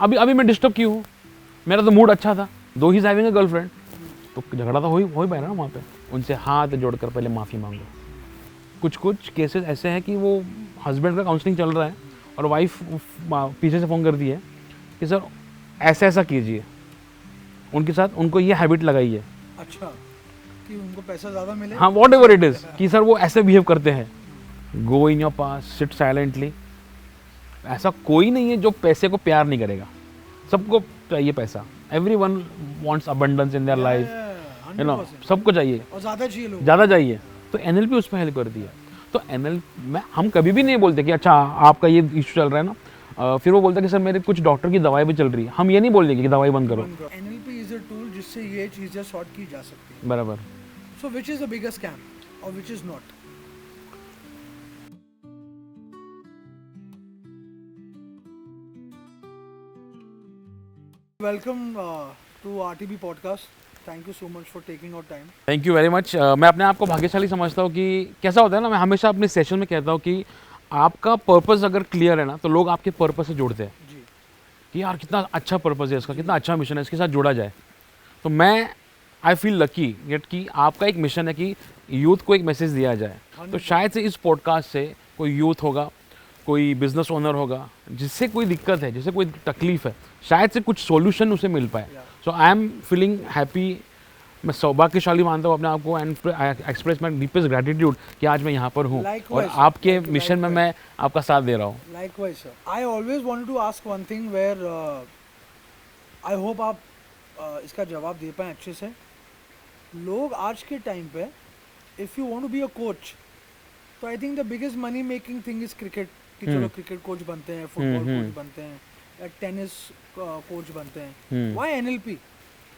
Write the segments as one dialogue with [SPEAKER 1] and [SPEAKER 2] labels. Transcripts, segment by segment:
[SPEAKER 1] अभी अभी मैं डिस्टर्ब क्यों हूँ, मेरा तो मूड अच्छा था, दो ही हैविंग अ गर्लफ्रेंड, तो झगड़ा तो हो ही पाएगा ना वहाँ पे। उनसे हाथ जोड़कर पहले माफ़ी मांगो। कुछ कुछ केसेस ऐसे हैं कि वो हस्बैंड का काउंसलिंग चल रहा है और वाइफ पीछे से फ़ोन करती है कि सर ऐसा ऐसा कीजिए, उनके साथ उनको ये हैबिट लगाई है।
[SPEAKER 2] अच्छा, कि उनको पैसा ज़्यादा मिले।
[SPEAKER 1] हाँ, वॉट एवर इट इज़, कि सर वो ऐसे बिहेव करते हैं। Go in your pass, sit silently. ऐसा कोई नहीं है जो पैसे को प्यार नहीं करेगा, सबको चाहिए पैसा। Every one wants abundance in their life, you know, सबको चाहिए
[SPEAKER 2] और ज़्यादा चाहिए लोग।
[SPEAKER 1] ज़्यादा चाहिए। तो एनएलपी उसमें हेल्प करती है। तो एनएल में हम कभी भी नहीं बोलते कि अच्छा आपका ये इशू चल रहा है ना, फिर वो बोलता है कि सर मेरे कुछ डॉक्टर की दवाई भी चल रही है, हम ये नहीं बोलते कि दवाई बंद करो।
[SPEAKER 2] NLP इज अ टूल जिससे ये चीज़ें सॉर्ट की जा सकती है।
[SPEAKER 1] बराबर।
[SPEAKER 2] So which is the biggest scam और which is not? Welcome to RTB podcast. Thank you so much for taking our time.
[SPEAKER 1] Thank you very much. मैं अपने आप को भाग्यशाली समझता हूँ कि कैसा होता है ना, मैं हमेशा अपने सेशन में कहता हूँ कि आपका पर्पस अगर क्लियर है ना तो लोग आपके पर्पस से जुड़ते हैं
[SPEAKER 2] जी।
[SPEAKER 1] कि यार कितना अच्छा पर्पस है इसका, कितना अच्छा मिशन है, इसके साथ जुड़ा जाए। तो मैं आई फील लकी गेट कि आपका एक मिशन है कि यूथ को एक मैसेज दिया जाए। तो शायद से इस पॉडकास्ट से कोई यूथ होगा, कोई बिजनेस ओनर होगा जिससे कोई दिक्कत है, जिससे कोई तकलीफ है, शायद से कुछ सॉल्यूशन उसे मिल पाए। सो आई एम फीलिंग हैप्पी। मैं सौभाग्यशाली मानता हूँ अपने आप को and express my deepest gratitude कि आज मैं यहाँ पर हूँ और आपके मिशन में मैं आपका साथ दे रहा हूँ।
[SPEAKER 2] Likewise, sir. I always wanted to ask one thing where I hope आप इसका जवाब दे पाएँ अच्छे से। लोग आज के टाइम पे if you want to be a coach, तो I think the biggest money making thing is cricket, कि चलो क्रिकेट कोच बनते हैं, फुटबॉल कोच बनते हैं, या टेनिस कोच बनते हैं। Why NLP?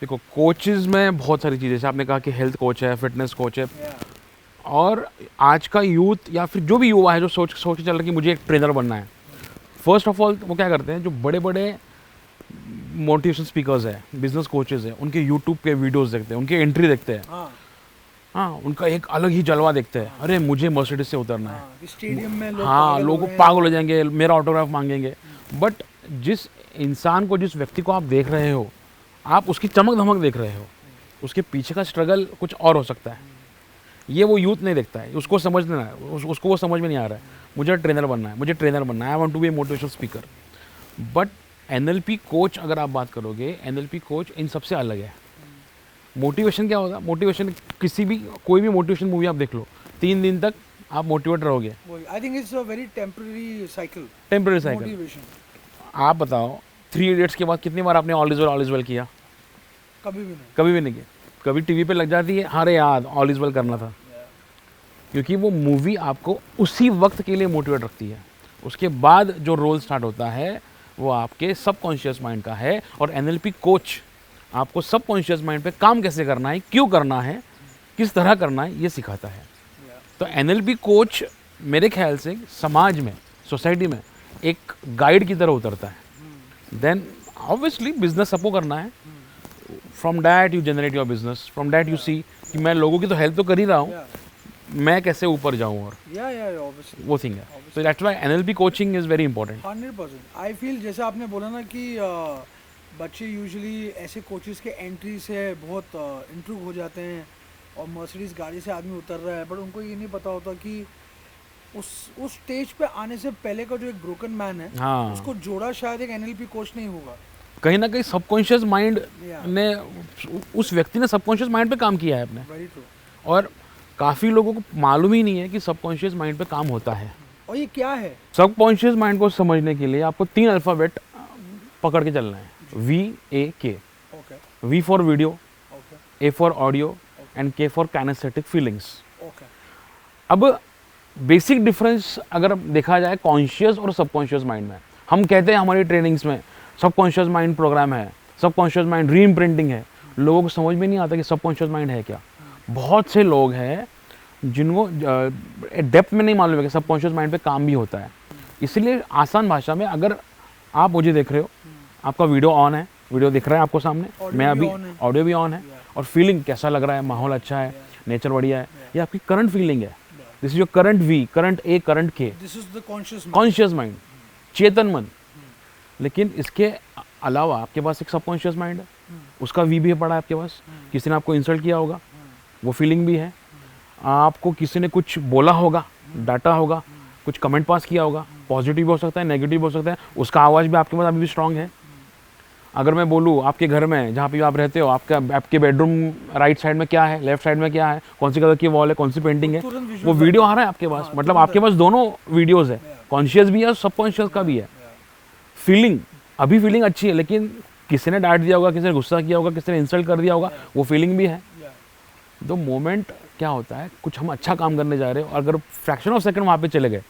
[SPEAKER 1] देखो, कोचेज में बहुत सारी चीज़ें, जैसे आपने कहा कि हेल्थ कोच है, फिटनेस कोच है, और आज का यूथ या फिर जो भी युवा है जो सोच के चल रहा है कि मुझे एक ट्रेनर बनना है, फर्स्ट ऑफ ऑल वो क्या करते हैं, जो बड़े बड़े मोटिवेशन स्पीकर्स हैं, बिजनेस कोचेज हैं, उनके यूट्यूब के वीडियोस देखते हैं, उनके एंट्री देखते हैं। हाँ, उनका एक अलग ही जलवा देखते हैं। अरे मुझे मर्सिडीज से उतरना है,
[SPEAKER 2] स्टेडियम में लोग
[SPEAKER 1] लोग पागल हो जाएंगे, मेरा ऑटोग्राफ मांगेंगे। बट जिस इंसान को, जिस व्यक्ति को आप देख रहे हो, आप उसकी चमक धमक देख रहे हो, उसके पीछे का स्ट्रगल कुछ और हो सकता है। ये वो यूथ नहीं देखता है, उसको समझना है, उसको वो समझ में नहीं आ रहा है। मुझे ट्रेनर बनना है, मुझे ट्रेनर बनना है, I want to be a motivational speaker. But NLP coach अगर आप बात करोगे, एनएलपी कोच इन सबसे अलग है। मोटिवेशन क्या होता है? मोटिवेशन किसी भी, कोई भी मोटिवेशन मूवी आप देख लो, 3 दिन तक आप मोटिवेट रहोगे।
[SPEAKER 2] I think it's a very temporary cycle.
[SPEAKER 1] Temporary cycle. आप बताओ, 3 इडियट्स के बाद कितनी बार आपने ऑल इज वेल किया?
[SPEAKER 2] कभी भी नहीं।
[SPEAKER 1] कभी भी नहीं किया। कभी टीवी पे लग जाती है, अरे यार ऑल इज वेल करना था, क्योंकि वो मूवी आपको उसी वक्त के लिए मोटिवेट रखती है। उसके बाद जो रोल स्टार्ट होता है वो आपके सबकॉन्शियस माइंड का है, और एनएलपी कोच आपको सबकॉन्शियस माइंड पे काम कैसे करना है, क्यों करना है, किस तरह करना है, ये सिखाता है। तो एनएलपी कोच मेरे ख्याल से समाज में, सोसाइटी में एक गाइड की तरह उतरता है। देन ऑब्वियसली बिजनेस सबको करना है। From that you generate your business, from that you see कि मैं लोगों की तो हेल्प तो कर ही रहा हूँ, मैं कैसे ऊपर जाऊँ, और वो थिंग है। तो that's why NLP coaching is very important.
[SPEAKER 2] 100%। I feel जैसे आपने बोला ना कि बच्चे यूजुअली ऐसे कोचेस के एंट्री से बहुत इंट्रूव हो जाते हैं, और मर्सिडीज गाड़ी से आदमी उतर रहा है, बट उनको ये नहीं पता होता कि उस स्टेज पे आने से पहले का जो एक ब्रोकन मैन है, उसको जोड़ा शायद एक एनएलपी कोच नहीं होगा।
[SPEAKER 1] कहीं ना कहीं सबकॉन्शियस माइंड ने, उस व्यक्ति ने सबकॉन्शियस माइंड पे काम किया है अपने।
[SPEAKER 2] Very true.
[SPEAKER 1] और काफ़ी लोगों को मालूम ही नहीं है कि सबकॉन्शियस माइंड पे काम होता है।
[SPEAKER 2] और ये क्या है?
[SPEAKER 1] सबकॉन्शियस माइंड को समझने के लिए आपको 3 अल्फ़ाबेट पकड़ के चलना है। VAK। V for video, A for audio, and K for kinaesthetic feelings. अब बेसिक डिफरेंस अगर देखा जाए कॉन्शियस और सबकॉन्शियस माइंड में, हम कहते हैं हमारी ट्रेनिंग्स में सबकॉन्शियस माइंड प्रोग्राम है, सबकॉन्शियस माइंड री इम्प्रिंटिंग है। लोगों को समझ में नहीं आता कि सबकॉन्शियस माइंड है क्या। बहुत से लोग हैं जिनको डेप्थ में नहीं मालूम है कि सबकॉन्शियस माइंड पे काम भी होता है। इसलिए आसान भाषा में, अगर आप मुझे देख रहे हो, आपका वीडियो ऑन है, वीडियो दिख रहा है आपको सामने, मैं अभी ऑडियो भी ऑन है, और फीलिंग कैसा लग रहा है, माहौल अच्छा है, नेचर बढ़िया है, ये आपकी करंट फीलिंग है। This is your current V, current A, current K।
[SPEAKER 2] This is the conscious
[SPEAKER 1] mind, चेतन मन। लेकिन इसके अलावा आपके पास एक सबकॉन्शियस माइंड है, उसका वी भी पड़ा है आपके पास, किसी ने आपको इंसल्ट किया होगा, वो फीलिंग भी है, आपको किसी ने कुछ बोला होगा, डांटा होगा, कुछ कमेंट पास किया होगा, पॉजिटिव हो सकता है, नेगेटिव हो सकता है, उसका आवाज़ भी आपके पास अभी भी स्ट्रांग है। अगर मैं बोलूँ आपके घर में जहाँ पे आप रहते हो, आपके बेडरूम राइट साइड में क्या है, लेफ्ट साइड में क्या है, कौन सी कलर की वॉल है, कौन सी पेंटिंग है,
[SPEAKER 2] तुरंत visual
[SPEAKER 1] वो वीडियो आ रहा है आपके पास। मतलब आपके पास दोनों वीडियोस है, कॉन्शियस भी है और सबकॉन्शियस का भी है। फीलिंग, अभी फीलिंग अच्छी है, लेकिन किसी ने डांट दिया होगा, किसी ने गुस्सा किया होगा, किसी ने इंसल्ट कर दिया होगा, वो फीलिंग भी है। तो मोमेंट क्या होता है, कुछ हम अच्छा काम करने जा रहे हो, अगर फ्रैक्शन ऑफ सेकंड वहाँ पे चले गए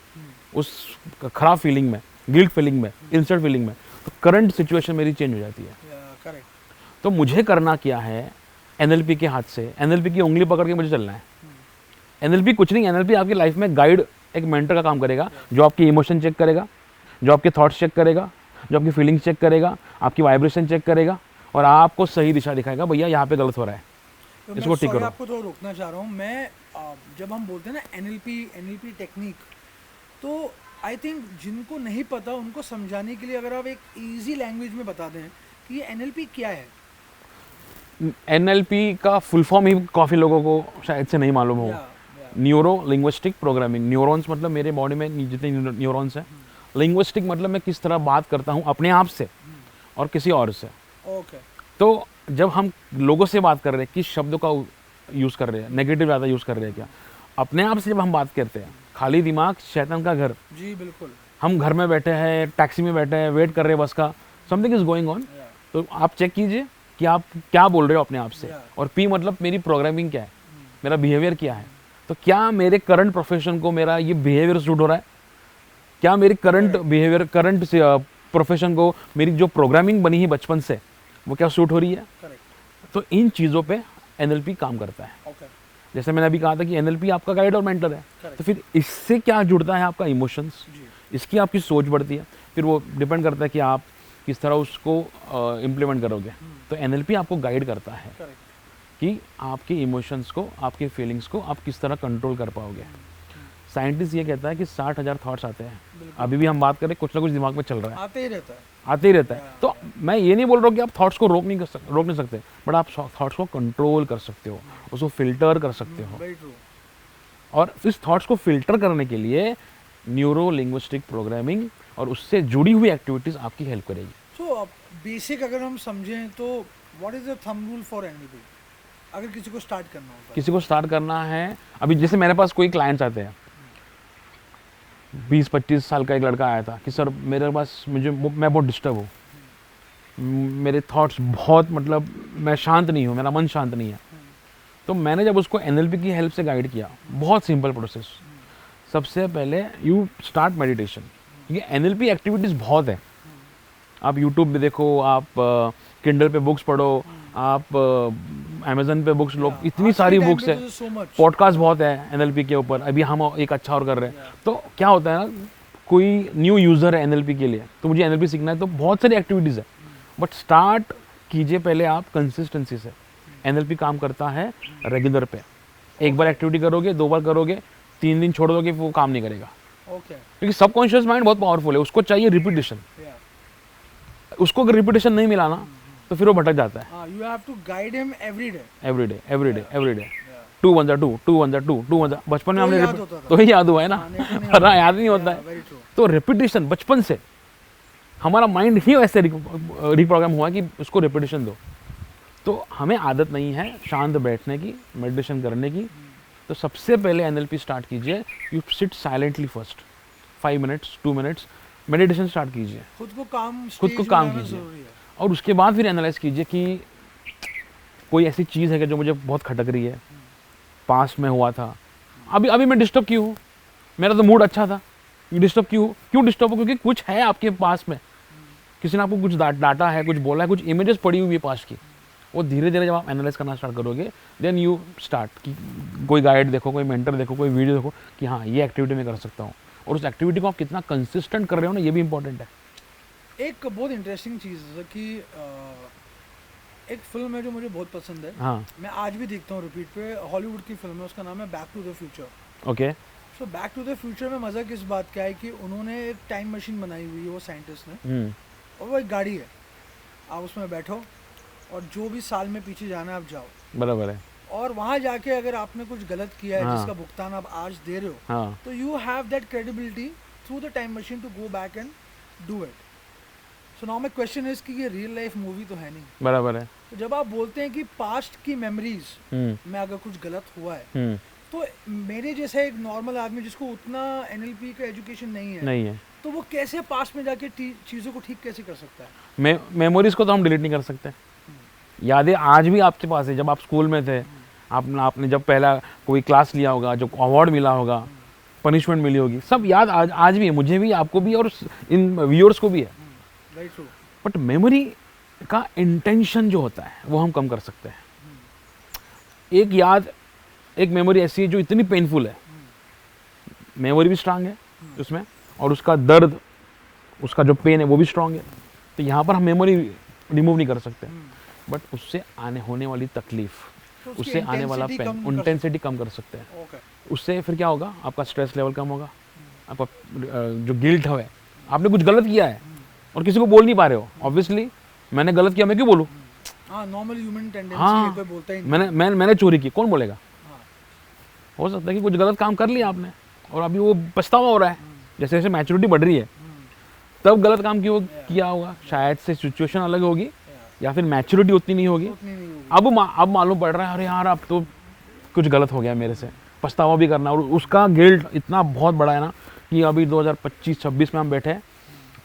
[SPEAKER 1] उस खराब फीलिंग में, गिल्ट फीलिंग में, इंसल्ट फीलिंग में, तो करंट सिचुएशन मेरी चेंज हो जाती है।
[SPEAKER 2] करेक्ट।
[SPEAKER 1] तो मुझे करना क्या है, एनएलपी के हाथ से, एनएलपी की उंगली पकड़ के मुझे चलना है। एनएलपी कुछ नहीं, एनएलपी आपकी लाइफ में गाइड, एक मेंटर का काम करेगा, जो आपकी इमोशन चेक करेगा, जो आपके थॉट्स चेक करेगा, जो आपकी फीलिंग्स चेक करेगा, आपकी वाइब्रेशन चेक करेगा और आपको सही दिशा दिखाएगा, भैया यहाँ पे गलत हो रहा है,
[SPEAKER 2] तो
[SPEAKER 1] इसको
[SPEAKER 2] मैं
[SPEAKER 1] ठीक
[SPEAKER 2] sorry
[SPEAKER 1] करो।
[SPEAKER 2] आपको थोड़ा रोकना चाह रहा हूँ मैं। जब हम बोलते हैं ना एनएलपी टेक्निक, तो आई थिंक जिनको नहीं पता उनको समझाने के लिए अगर आप एक इजी लैंग्वेज में बता दें कि ये एनएलपी क्या है।
[SPEAKER 1] एनएलपी का फुल फॉर्म ही काफ़ी लोगों को शायद से नहीं मालूम हो। न्यूरो लिंग्विस्टिक प्रोग्रामिंग, न्यूरॉन्स मतलब मेरे बॉडी में जितने न्यूरॉन्स हैं, लिंग्विस्टिक मतलब मैं किस तरह बात करता हूँ अपने आप से और किसी और से।
[SPEAKER 2] ओके।
[SPEAKER 1] तो जब हम लोगों से बात कर रहे हैं, किस शब्दों का यूज़ कर रहे हैं, नेगेटिव ज़्यादा यूज़ कर रहे हैं क्या, अपने आप से जब हम बात करते हैं, खाली दिमाग शैतान का घर।
[SPEAKER 2] जी बिल्कुल।
[SPEAKER 1] हम घर में बैठे हैं, टैक्सी में बैठे हैं, वेट कर रहे हैं बस का, समथिंग इज गोइंग ऑन, तो आप चेक कीजिए कि आप क्या बोल रहे हो अपने आप से। और पी मतलब मेरी प्रोग्रामिंग क्या है, मेरा बिहेवियर क्या है, तो क्या मेरे करंट प्रोफेशन को मेरा ये बिहेवियर सूट हो रहा है, क्या मेरी करंट बिहेवियर, करंट प्रोफेशन को मेरी जो प्रोग्रामिंग बनी है बचपन से, वो क्या सूट हो रही है। तो इन चीज़ों पे एनएलपी काम करता है। जैसे मैंने अभी कहा था कि एनएलपी आपका गाइड और मेंटर है, तो फिर इससे क्या जुड़ता है, आपका इमोशंस, इसकी आपकी सोच बढ़ती है, फिर वो डिपेंड करता है कि आप किस तरह उसको इम्प्लीमेंट करोगे। तो एनएलपी आपको गाइड करता है कि आपके इमोशंस को, आपके फीलिंग्स को आप किस तरह कंट्रोल कर पाओगे। साइंटिस्ट ये कहता है कि 60,000 थॉट्स आते हैं, अभी भी हम बात करें कुछ ना कुछ दिमाग में चल रहा है,
[SPEAKER 2] आते ही रहता है,
[SPEAKER 1] आते ही रहता है। तो मैं ये नहीं बोल रहा हूँ कि आप थॉट्स को रोक नहीं सकते, बट आप थॉट्स को कंट्रोल कर सकते हो, उसको फिल्टर कर सकते हो।
[SPEAKER 2] Very true.
[SPEAKER 1] और इस थॉट्स को फिल्टर करने के लिए न्यूरो लिंग्विस्टिक प्रोग्रामिंग और उससे जुड़ी हुई एक्टिविटीज़ आपकी हेल्प करेगी।
[SPEAKER 2] सो बेसिक अगर हम समझें तो what is the thumb rule for NLP, अगर किसी को स्टार्ट करना हो?
[SPEAKER 1] किसी को स्टार्ट करना है, अभी जैसे मेरे पास कोई क्लाइंट्स आते हैं, 20-25 साल का एक लड़का आया था कि सर मेरे पास मैं बहुत डिस्टर्ब हूँ, मेरे थॉट्स बहुत, मतलब मैं शांत नहीं हूँ, मेरा मन शांत नहीं है। तो मैंने जब उसको एनएलपी की हेल्प से गाइड किया, बहुत सिंपल प्रोसेस, सबसे पहले यू स्टार्ट मेडिटेशन। क्योंकि एनएलपी एक्टिविटीज़ बहुत है, आप यूट्यूब पे देखो, आप किंडल पे बुक्स पढ़ो, आप अमेजन पे बुक्स लो, इतनी सारी बुक्स है, पॉडकास्ट बहुत है एनएलपी के ऊपर। अभी हम एक अच्छा और कर रहे हैं। तो क्या होता है ना, कोई न्यू यूज़र है एनएलपी के लिए, तो मुझे एनएलपी सीखना है, तो बहुत सारी एक्टिविटीज़ है, बट स्टार्ट कीजिए पहले आप कंसिस्टेंसी से। एनएलपी काम करता है रेगुलर पे, एक बार एक्टिविटी करोगे, 2 बार करोगे, 3 दिन छोड़ दोगे, वो काम नहीं करेगा। क्योंकि सबकॉन्शियस माइंड बहुत पावरफुल है, उसको चाहिए रिपीटिशन। उसको अगर रिपीटिशन नहीं मिला ना, तो फिर वो भटक जाता है।
[SPEAKER 2] You have to guide him every day
[SPEAKER 1] 2 1 2 2 1 2 2 1। बचपन में हमने तो ही याद हुआ है ना, वरना याद नहीं होता है। तो रिपीटिशन बचपन से हमारा माइंड ही वैसे रिप्रोग्राम हुआ कि उसको रिपीटिशन दो। तो हमें आदत नहीं है शांत बैठने की, मेडिटेशन करने की। तो सबसे पहले एनएलपी स्टार्ट कीजिए, you sit silently first 5 minutes 2 minutes meditation start कीजिए, खुद को काम कीजिए, और उसके बाद फिर एनालाइज कीजिए कि कोई ऐसी चीज़ है कि जो मुझे बहुत खटक रही है, पास्ट में हुआ था, अभी मैं डिस्टर्ब क्यों हूँ, मेरा तो मूड अच्छा था, डिस्टर्ब क्यों डिस्टर्ब हो, क्योंकि कुछ है आपके पास में, किसी ने आपको कुछ डाटा है, कुछ बोला है, कुछ इमेजेस पड़ी हुई है पास्ट की। वो धीरे धीरे जब आप एनालाइज करना स्टार्ट करोगे, देन यू स्टार्ट कि कोई गाइड देखो, कोई मेंटर देखो, कोई वीडियो देखो कि हाँ ये एक्टिविटी मैं कर सकता हूँ, और उस एक्टिविटी को आप कितना कंसिस्टेंट कर रहे हो ना, ये भी इंपॉर्टेंट है।
[SPEAKER 2] एक बहुत इंटरेस्टिंग चीज़ है कि एक फिल्म है जो मुझे बहुत पसंद है,
[SPEAKER 1] हाँ,
[SPEAKER 2] मैं आज भी देखता हूँ रिपीट पे, हॉलीवुड की फिल्म है, उसका नाम है back to the future.
[SPEAKER 1] Okay.
[SPEAKER 2] So back to the future में मज़ा किस बात का है कि उन्होंने एक टाइम मशीन बनाई हुई है, वो साइंटिस्ट ने, और वो एक गाड़ी है। आप उसमें बैठो और जो भी साल में पीछे जाना है आप जाओ,
[SPEAKER 1] बराबर है।
[SPEAKER 2] और वहाँ जाके अगर आपने कुछ गलत किया है
[SPEAKER 1] हाँ।
[SPEAKER 2] जिसका भुगतान आप आज दे रहे हो,
[SPEAKER 1] हाँ
[SPEAKER 2] तो you have that credibility through the time machine to go back and do it. So now my question is कि ये रियल लाइफ मूवी तो है नहीं,
[SPEAKER 1] बराबर है।
[SPEAKER 2] तो जब आप बोलते हैं कि पास्ट की मेमोरीज में अगर कुछ गलत हुआ है, तो मेरे जैसा एक नॉर्मल आदमी जिसको उतना एनएलपी का एजुकेशन नहीं है, तो वो कैसे पास्ट में जाके चीज़ों को ठीक कैसे कर सकता है?
[SPEAKER 1] मेमोरीज को तो हम डिलीट नहीं कर सकते। यादें आज भी आपके पास है। जब आप स्कूल में थे, आपने जब पहला कोई क्लास लिया होगा, जो अवार्ड मिला होगा, पनिशमेंट मिली होगी, सब याद आज भी है, मुझे भी, आपको भी, और इन व्यूअर्स को भी है।
[SPEAKER 2] Very true.
[SPEAKER 1] बट मेमोरी का इंटेंशन जो होता है वो हम कम कर सकते हैं। एक मेमोरी ऐसी है जो इतनी पेनफुल है, मेमोरी भी स्ट्रांग है उसमें, और उसका दर्द, उसका जो पेन है वो भी स्ट्रांग है। तो यहाँ पर हम मेमोरी रिमूव नहीं कर सकते, बट उससे होने वाली तकलीफ,
[SPEAKER 2] तो उसकी
[SPEAKER 1] उससे आने वाला
[SPEAKER 2] intensity कम
[SPEAKER 1] पेन,
[SPEAKER 2] कर
[SPEAKER 1] इंटेंसिटी कम कर सकते हैं।
[SPEAKER 2] ओके।
[SPEAKER 1] उससे फिर क्या होगा, आपका स्ट्रेस लेवल कम होगा, आपका जो गिल्ट है, आपने कुछ गलत किया है और किसी को बोल नहीं पा रहे हो, ऑब्वियसली मैंने गलत किया, मैं क्यों बोलूँ?
[SPEAKER 2] हाँ, नॉर्मल ह्यूमन टेंडेंसी
[SPEAKER 1] हाँ,
[SPEAKER 2] है, कोई बोलता ही नहीं।
[SPEAKER 1] मैंने चोरी की, कौन बोलेगा?
[SPEAKER 2] हाँ।
[SPEAKER 1] हो सकता है कि कुछ गलत काम कर लिया आपने और अभी वो पछतावा हो रहा है। जैसे जैसे मैच्योरिटी बढ़ रही है, तब गलत काम क्यों किया होगा, शायद से सिचुएशन अलग होगी या फिर मैच्योरिटी उतनी नहीं होगी।
[SPEAKER 2] उतनी नहीं होगी।
[SPEAKER 1] अब मालूम पड़ रहा है, अरे यार अब तो कुछ गलत हो गया मेरे से, पछतावा भी करना, और उसका गिल्ट इतना बहुत बड़ा है ना कि अभी 2025-26 में हम बैठे हैं,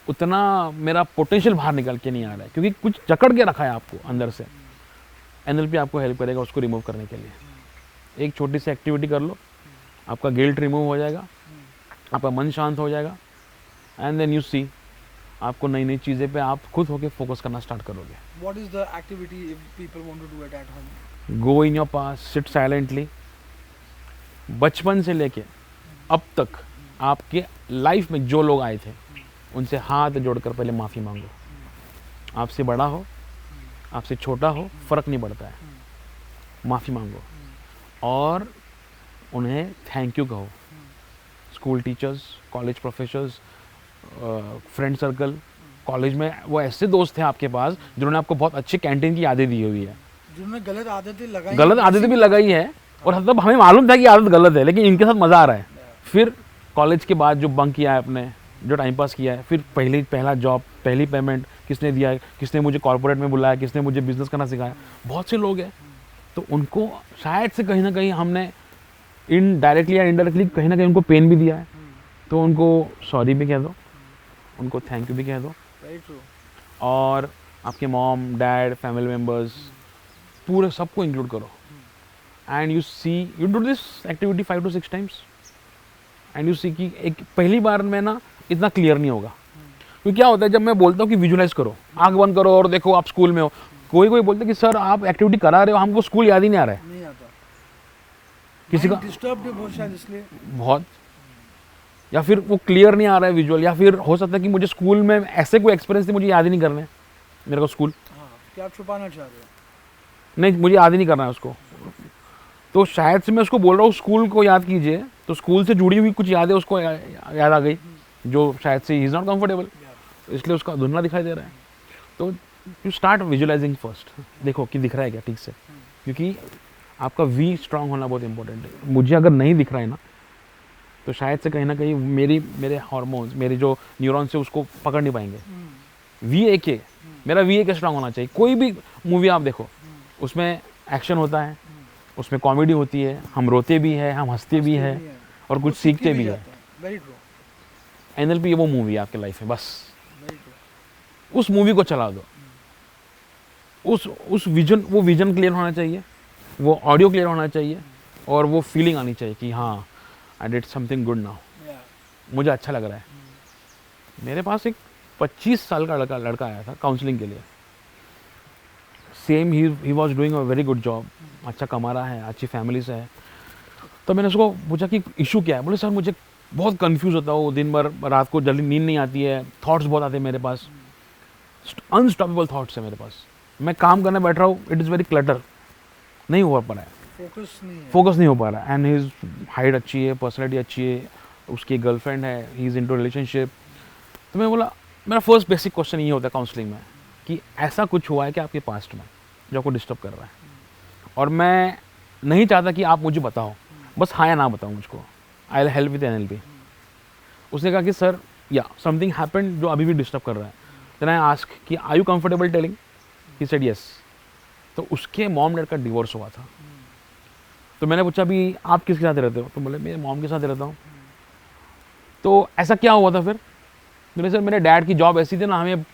[SPEAKER 1] उतना मेरा पोटेंशियल बाहर निकल के नहीं आ रहा है, क्योंकि कुछ जकड़ के रखा है आपको अंदर से। एनएलपी आपको हेल्प करेगा उसको रिमूव करने के लिए। एक छोटी सी एक्टिविटी कर लो, आपका गिल्ट रिमूव हो जाएगा, आपका मन शांत हो जाएगा, एंड देन यू सी, आपको नई नई चीज़ें पे आप खुद होके फोकस करना स्टार्ट करोगे।
[SPEAKER 2] What is the activity if people want to do it at home?
[SPEAKER 1] Go in your pass, sit silently. बचपन से लेके अब तक आपके लाइफ में जो लोग आए थे, उनसे हाथ जोड़कर पहले माफ़ी मांगो। आपसे बड़ा हो, आपसे छोटा हो, फ़र्क नहीं पड़ता है, माफ़ी मांगो और उन्हें थैंक यू कहो। School teachers, college professors, friend circle, college में वो ऐसे दोस्त थे आपके पास जिन्होंने आपको बहुत अच्छी कैंटीन की यादें दी हुई है,
[SPEAKER 2] जिन्होंने गलत आदतें
[SPEAKER 1] भी लगाई है, और तब हमें मालूम था कि आदत गलत है, लेकिन इनके साथ मज़ा आ रहा है। फिर कॉलेज के बाद जो बंक किया है आपने, जो टाइम पास किया है, फिर पहला जॉब, पहली पेमेंट किसने दिया है, किसने मुझे कॉर्पोरेट में बुलाया, किसने मुझे बिजनेस करना सिखाया, बहुत से लोग हैं। तो उनको शायद से कहीं ना कहीं हमने इनडायरेक्टली या इनडायरेक्टली कहीं ना कहीं उनको पेन भी दिया है, तो उनको सॉरी भी कह दो, उनको थैंक यू भी कह दो।
[SPEAKER 2] Very true.
[SPEAKER 1] और आपके मॉम, डैड, फैमिली मेम्बर्स, पूरे सबको इंक्लूड करो, and you see, you do this activity 5 to 6 times, and you see कि एक पहली बार में ना इतना क्लियर नहीं होगा। क्योंकि क्या होता है, जब मैं बोलता हूँ कि विजुलाइज करो, आंख बंद करो और देखो आप स्कूल में हो, कोई बोलता है कि सर आप एक्टिविटी करा रहे हो, हमको स्कूल याद ही नहीं आ रहा है।
[SPEAKER 2] नहीं आता।
[SPEAKER 1] किसी का
[SPEAKER 2] डिस्टर्ब भी बहुत शायद इसलिए।
[SPEAKER 1] बहुत, या फिर वो क्लियर नहीं आ रहा है विजुअल, या फिर हो सकता है कि मुझे स्कूल में ऐसे कोई एक्सपीरियंस थे मुझे याद ही नहीं करने, मेरे को स्कूल,
[SPEAKER 2] हाँ, क्या आप छुपाना चाह रहे हो?
[SPEAKER 1] नहीं मुझे याद ही नहीं करना है उसको। तो शायद से मैं उसको बोल रहा हूँ स्कूल को याद कीजिए, तो स्कूल से जुड़ी हुई कुछ यादें उसको याद आ गई, जो शायद से ही इज़ नॉट कंफर्टेबल, इसलिए उसका धुंधला दिखाई दे रहा है। तो यू स्टार्ट विजुअलाइजिंग फर्स्ट, देखो कि दिख रहा है क्या ठीक से, क्योंकि आपका वी स्ट्रांग होना बहुत इंपॉर्टेंट है। मुझे अगर नहीं दिख रहा है ना, तो शायद से कहीं ना कहीं मेरे हार्मोन्स, मेरे जो न्यूरॉन्स है उसको पकड़ नहीं पाएंगे। VAK, मेरा VAK स्ट्रांग होना चाहिए। कोई भी मूवी आप देखो, उसमें एक्शन होता है, उसमें कॉमेडी होती है, हम रोते भी हैं, हम हंसते भी हैं, और कुछ सीखते भी हैं।
[SPEAKER 2] Very true.
[SPEAKER 1] NLP वो मूवी है आपके लाइफ में, बस
[SPEAKER 2] Very true.
[SPEAKER 1] उस मूवी को चला दो। उस विजन, वो विजन क्लियर होना चाहिए, वो ऑडियो क्लियर होना चाहिए, और वो फीलिंग आनी चाहिए कि हाँ I did something good now,
[SPEAKER 2] Yeah.
[SPEAKER 1] मुझे अच्छा लग रहा है। मेरे पास एक 25 साल का लड़का आया था काउंसलिंग के लिए, same he was doing a very good job, अच्छा कमा रहा है, अच्छी फैमिली से है। तो मैंने उसको पूछा कि इशू क्या है, बोले सर मुझे बहुत कंफ्यूज होता हूँ, दिन भर रात को जल्दी नींद नहीं आती है, थॉट्स बहुत आते हैं मेरे पास, अनस्टॉपेबल थॉट्स है मेरे पास, मैं काम करने बैठ रहा हूँ, इट इज़ वेरी क्लटर, नहीं हो पा रहा है, फोकस नहीं हो पा रहा है। एंड हिज हाइट अच्छी है, पर्सनैलिटी अच्छी है, उसकी गर्लफ्रेंड है, ही इज़ इनटू रिलेशनशिप। तो मैं बोला, मेरा फर्स्ट बेसिक क्वेश्चन ये होता है काउंसलिंग में कि ऐसा कुछ हुआ है कि आपके पास्ट में जो आपको डिस्टर्ब कर रहा है, और मैं नहीं चाहता कि आप मुझे बताओ, बस हाँ या ना बताओ मुझको, I will help with NLP। उसने कहा कि सर या समथिंग हैपेंड जो अभी भी डिस्टर्ब कर रहा है। देन आई आस्क कि are you comfortable telling? He said yes. तो उसके मॉम डैड का डिवोर्स हुआ था। तो मैंने पूछा भी आप किसके साथ रहते हो? तो बोले मेरे मॉम के साथ रहता हूँ। तो ऐसा क्या हुआ था फिर? मैंने सर मेरे डैड की जॉब ऐसी थी ना, हमें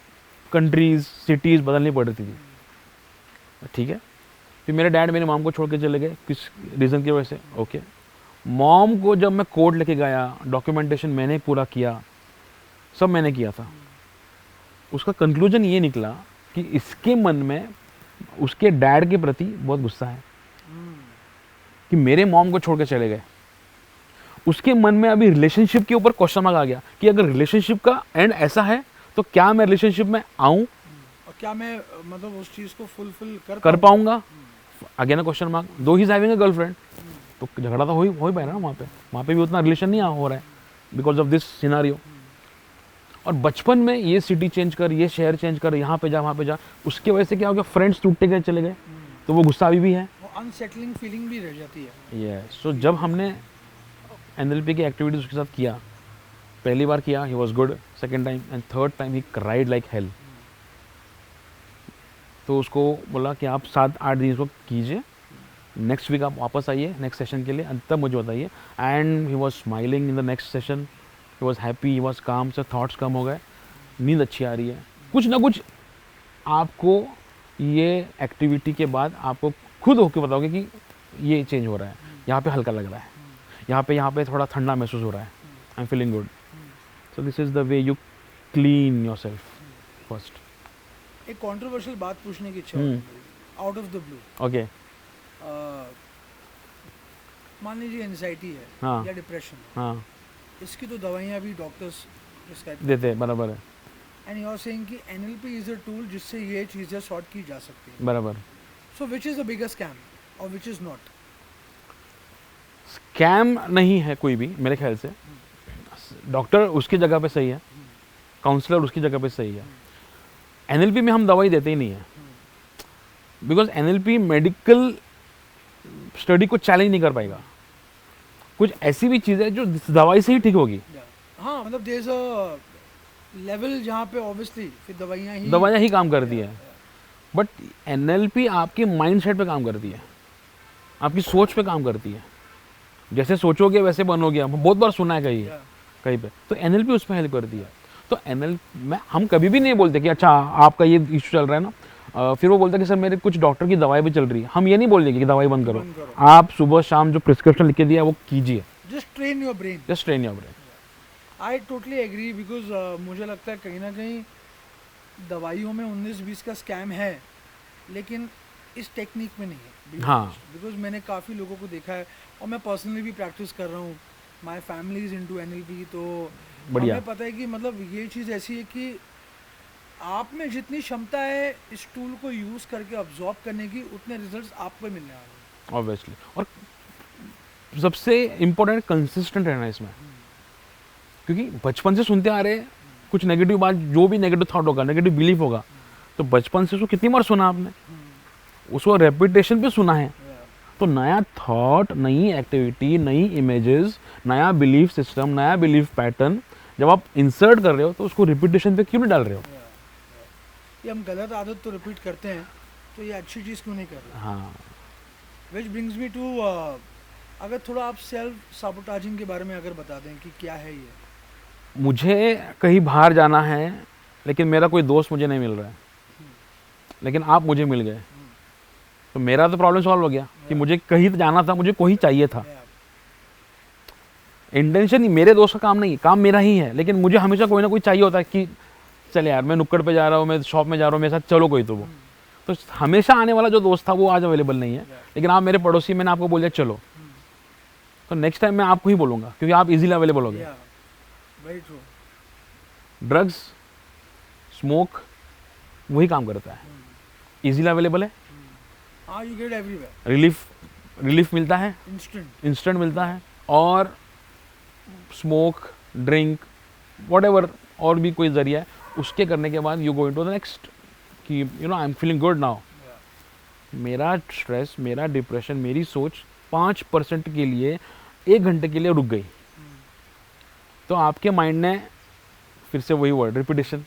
[SPEAKER 1] कंट्रीज सिटीज़ बदलनी पड़ रही थी। ठीक है, फिर मेरे डैड मेरे मॉम को छोड़ के चले गए किस रीज़न की वजह से। ओके, मॉम को जब मैं कोर्ट लेके गया, डॉक्यूमेंटेशन मैंने पूरा किया, सब मैंने किया था। उसका कंक्लूजन ये निकला कि इसके मन में उसके डैड के प्रति बहुत गुस्सा है कि मेरे मॉम को छोड़ के चले गए। उसके मन में अभी रिलेशनशिप के ऊपर क्वेश्चन मार्क आ गया कि अगर रिलेशनशिप का एंड ऐसा है तो क्या मैं रिलेशनशिप में आऊं
[SPEAKER 2] और क्या मैं मतलब उस चीज को फुलफिल
[SPEAKER 1] कर पाऊंगा? Again question mark. Though he is having a girlfriend, तो झगड़ा तो हो ही पाएगा ना वहाँ पे भी उतना रिलेशन नहीं हो रहा है बिकॉज ऑफ दिस सिनारियो। और बचपन में ये सिटी चेंज कर, ये शहर चेंज कर, यहाँ पे जा वहाँ पे जा, उसके वजह से क्या हो गया, फ्रेंड्स टूटते गए चले गए, तो वो गुस्सा अभी भी है,
[SPEAKER 2] अनसेटलिंग फीलिंग भी रह जाती है।
[SPEAKER 1] यस। सो जब हमने NLP की एक्टिविटीज उसके साथ किया, पहली बार किया he was good, second time and third time he cried like hell. तो उसको बोला कि आप 7-8 दिन इसको कीजिए, नेक्स्ट वीक आप वापस आइए नेक्स्ट सेशन के लिए, तब मुझे बताइए। And he was smiling in the next session, he was happy, he was काम, से थॉट्स कम हो गए, नींद अच्छी आ रही है। कुछ ना कुछ आपको ये एक्टिविटी के बाद आपको खुद होकर बताओगे कि ये चेंज हो रहा है, यहाँ पे हल्का लग रहा है, यहाँ पे थोड़ा ठंडा महसूस हो रहा है, आई am feeling good. So this is the way you clean your self first.
[SPEAKER 2] एक कंट्रोवर्शियल बात पूछने की इच्छा out of the blue.
[SPEAKER 1] Okay,
[SPEAKER 2] मान लीजिए एंजाइटी है
[SPEAKER 1] हाँ,
[SPEAKER 2] या डिप्रेशन है,
[SPEAKER 1] हाँ,
[SPEAKER 2] इसकी तो दवाइयाँ भी डॉक्टर्स प्रिस्क्राइब
[SPEAKER 1] देते हैं, बराबर है,
[SPEAKER 2] एंड यू आर सेइंग कि NLP इज अ टूल जिससे ये चीज़ें सॉर्ट की जा सकती है।
[SPEAKER 1] बराबर।
[SPEAKER 2] So which is the biggest scam और विच इज़ नॉट?
[SPEAKER 1] स्कैम नहीं है कोई भी मेरे ख्याल से। डॉक्टर उसकी जगह पे सही है, काउंसलर उसकी जगह पे सही है। NLP में हम दवाई देते ही नहीं है, बिकॉज NLP मेडिकल स्टडी को चैलेंज नहीं कर पाएगा। कुछ ऐसी भी चीज़ है जो दवाई से ही ठीक होगी।
[SPEAKER 2] हाँ, मतलब देयर इज अ लेवल जहाँ पे ऑब्वियसली फिर दवाइयाँ
[SPEAKER 1] ही काम करती है, बट NLP आपके माइंडसेट पे काम करती है, आपकी सोच पे काम करती है। जैसे सोचोगे वैसे बनोगे, हम बहुत बार सुना है कहीं पे, तो NLP उसमें हेल्प करती है। तो NLP हम कभी भी नहीं बोलते कि अच्छा आपका ये इशू चल रहा है ना, फिर वो बोलता है कि सर मेरे कुछ डॉक्टर की दवाई भी चल रही है, हम ये नहीं बोल देंगे कि दवाई बंद करो, आप सुबह शाम जो प्रिस्क्रिप्शन लिख के दिया है वो कीजिए।
[SPEAKER 2] Just train your brain,
[SPEAKER 1] just train your brain.
[SPEAKER 2] I totally agree, because मुझे लगता है कहीं ना कहीं दवाइयों में 19-20 का स्कैम है, लेकिन इस टेक्निक में नहीं है।
[SPEAKER 1] हाँ,
[SPEAKER 2] बिकॉज मैंने काफ़ी लोगों को देखा है और मैं पर्सनली भी प्रैक्टिस कर रहा हूँ, my family is into NLP, तो
[SPEAKER 1] बढ़िया।
[SPEAKER 2] हमें पता है कि मतलब ये चीज़ ऐसी है कि आप में जितनी क्षमता है इस टूल को यूज़ करके अब्जॉर्ब करने की, उतने रिजल्ट्स आपको मिलने वाले हैं
[SPEAKER 1] ऑब्वियसली। और सबसे इम्पोर्टेंट कंसिस्टेंट रहना इसमें, क्योंकि बचपन से सुनते आ रहे हैं कुछ नेगेटिव बात, जो भी नेगेटिव थॉट होगा, नेगेटिव बिलीफ होगा, तो बचपन से उसको कितनी बार सुना आपने, उसको रेपिटेशन पे सुना है। तो नया थॉट, नई एक्टिविटी, नई इमेजेस, नया बिलीफ सिस्टम, नया बिलीफ पैटर्न जब आप इंसर्ट कर रहे हो तो उसको रिपीटेशन पे क्यों नहीं डाल रहे हो?
[SPEAKER 2] ये हम गलत आदत तो रिपीट करते हैं, तो ये अच्छी चीज़ क्यों नहीं कर रहे?
[SPEAKER 1] हाँ,
[SPEAKER 2] विच ब्रिंग्स मी टू, अगर थोड़ा आप सेल्फ साबोटाजिंग के बारे में अगर बता दें कि क्या है ये।
[SPEAKER 1] मुझे कहीं बाहर जाना है लेकिन मेरा कोई दोस्त मुझे नहीं मिल रहा है, लेकिन आप मुझे मिल गए, तो मेरा तो प्रॉब्लम सॉल्व हो गया कि मुझे कहीं जाना था, मुझे कोई चाहिए था। इंटेंशन मेरे दोस्त का काम नहीं, काम मेरा ही है, लेकिन मुझे हमेशा कोई ना कोई चाहिए होता है कि चल यार मैं नुक्कड़ पे जा रहा हूँ, मैं शॉप में जा रहा हूँ, मेरे साथ चलो कोई, तो वो तो हमेशा आने वाला जो दोस्त था वो आज अवेलेबल नहीं है। लेकिन आप मेरे पड़ोसी, मैंने आपको बोल दिया चलो, तो नेक्स्ट टाइम मैं आपको ही बोलूँगा क्योंकि आप इजीली अवेलेबल हो गए।
[SPEAKER 2] Very true.
[SPEAKER 1] ड्रग्स, स्मोक वही काम करता है, इजीली अवेलेबल है,
[SPEAKER 2] हाँ, यू गेट एवरीवेयर,
[SPEAKER 1] रिलीफ मिलता है, इंस्टेंट मिलता है। और स्मोक, ड्रिंक, व्हाटएवर और भी कोई जरिया है, उसके करने के बाद you go into the next कि you know I am feeling good now,
[SPEAKER 2] Yeah.
[SPEAKER 1] मेरा स्ट्रेस, मेरा डिप्रेशन, मेरी सोच 5% के लिए 1 घंटे के लिए रुक गई, तो आपके माइंड ने फिर से वही वर्ड रिपीटेशन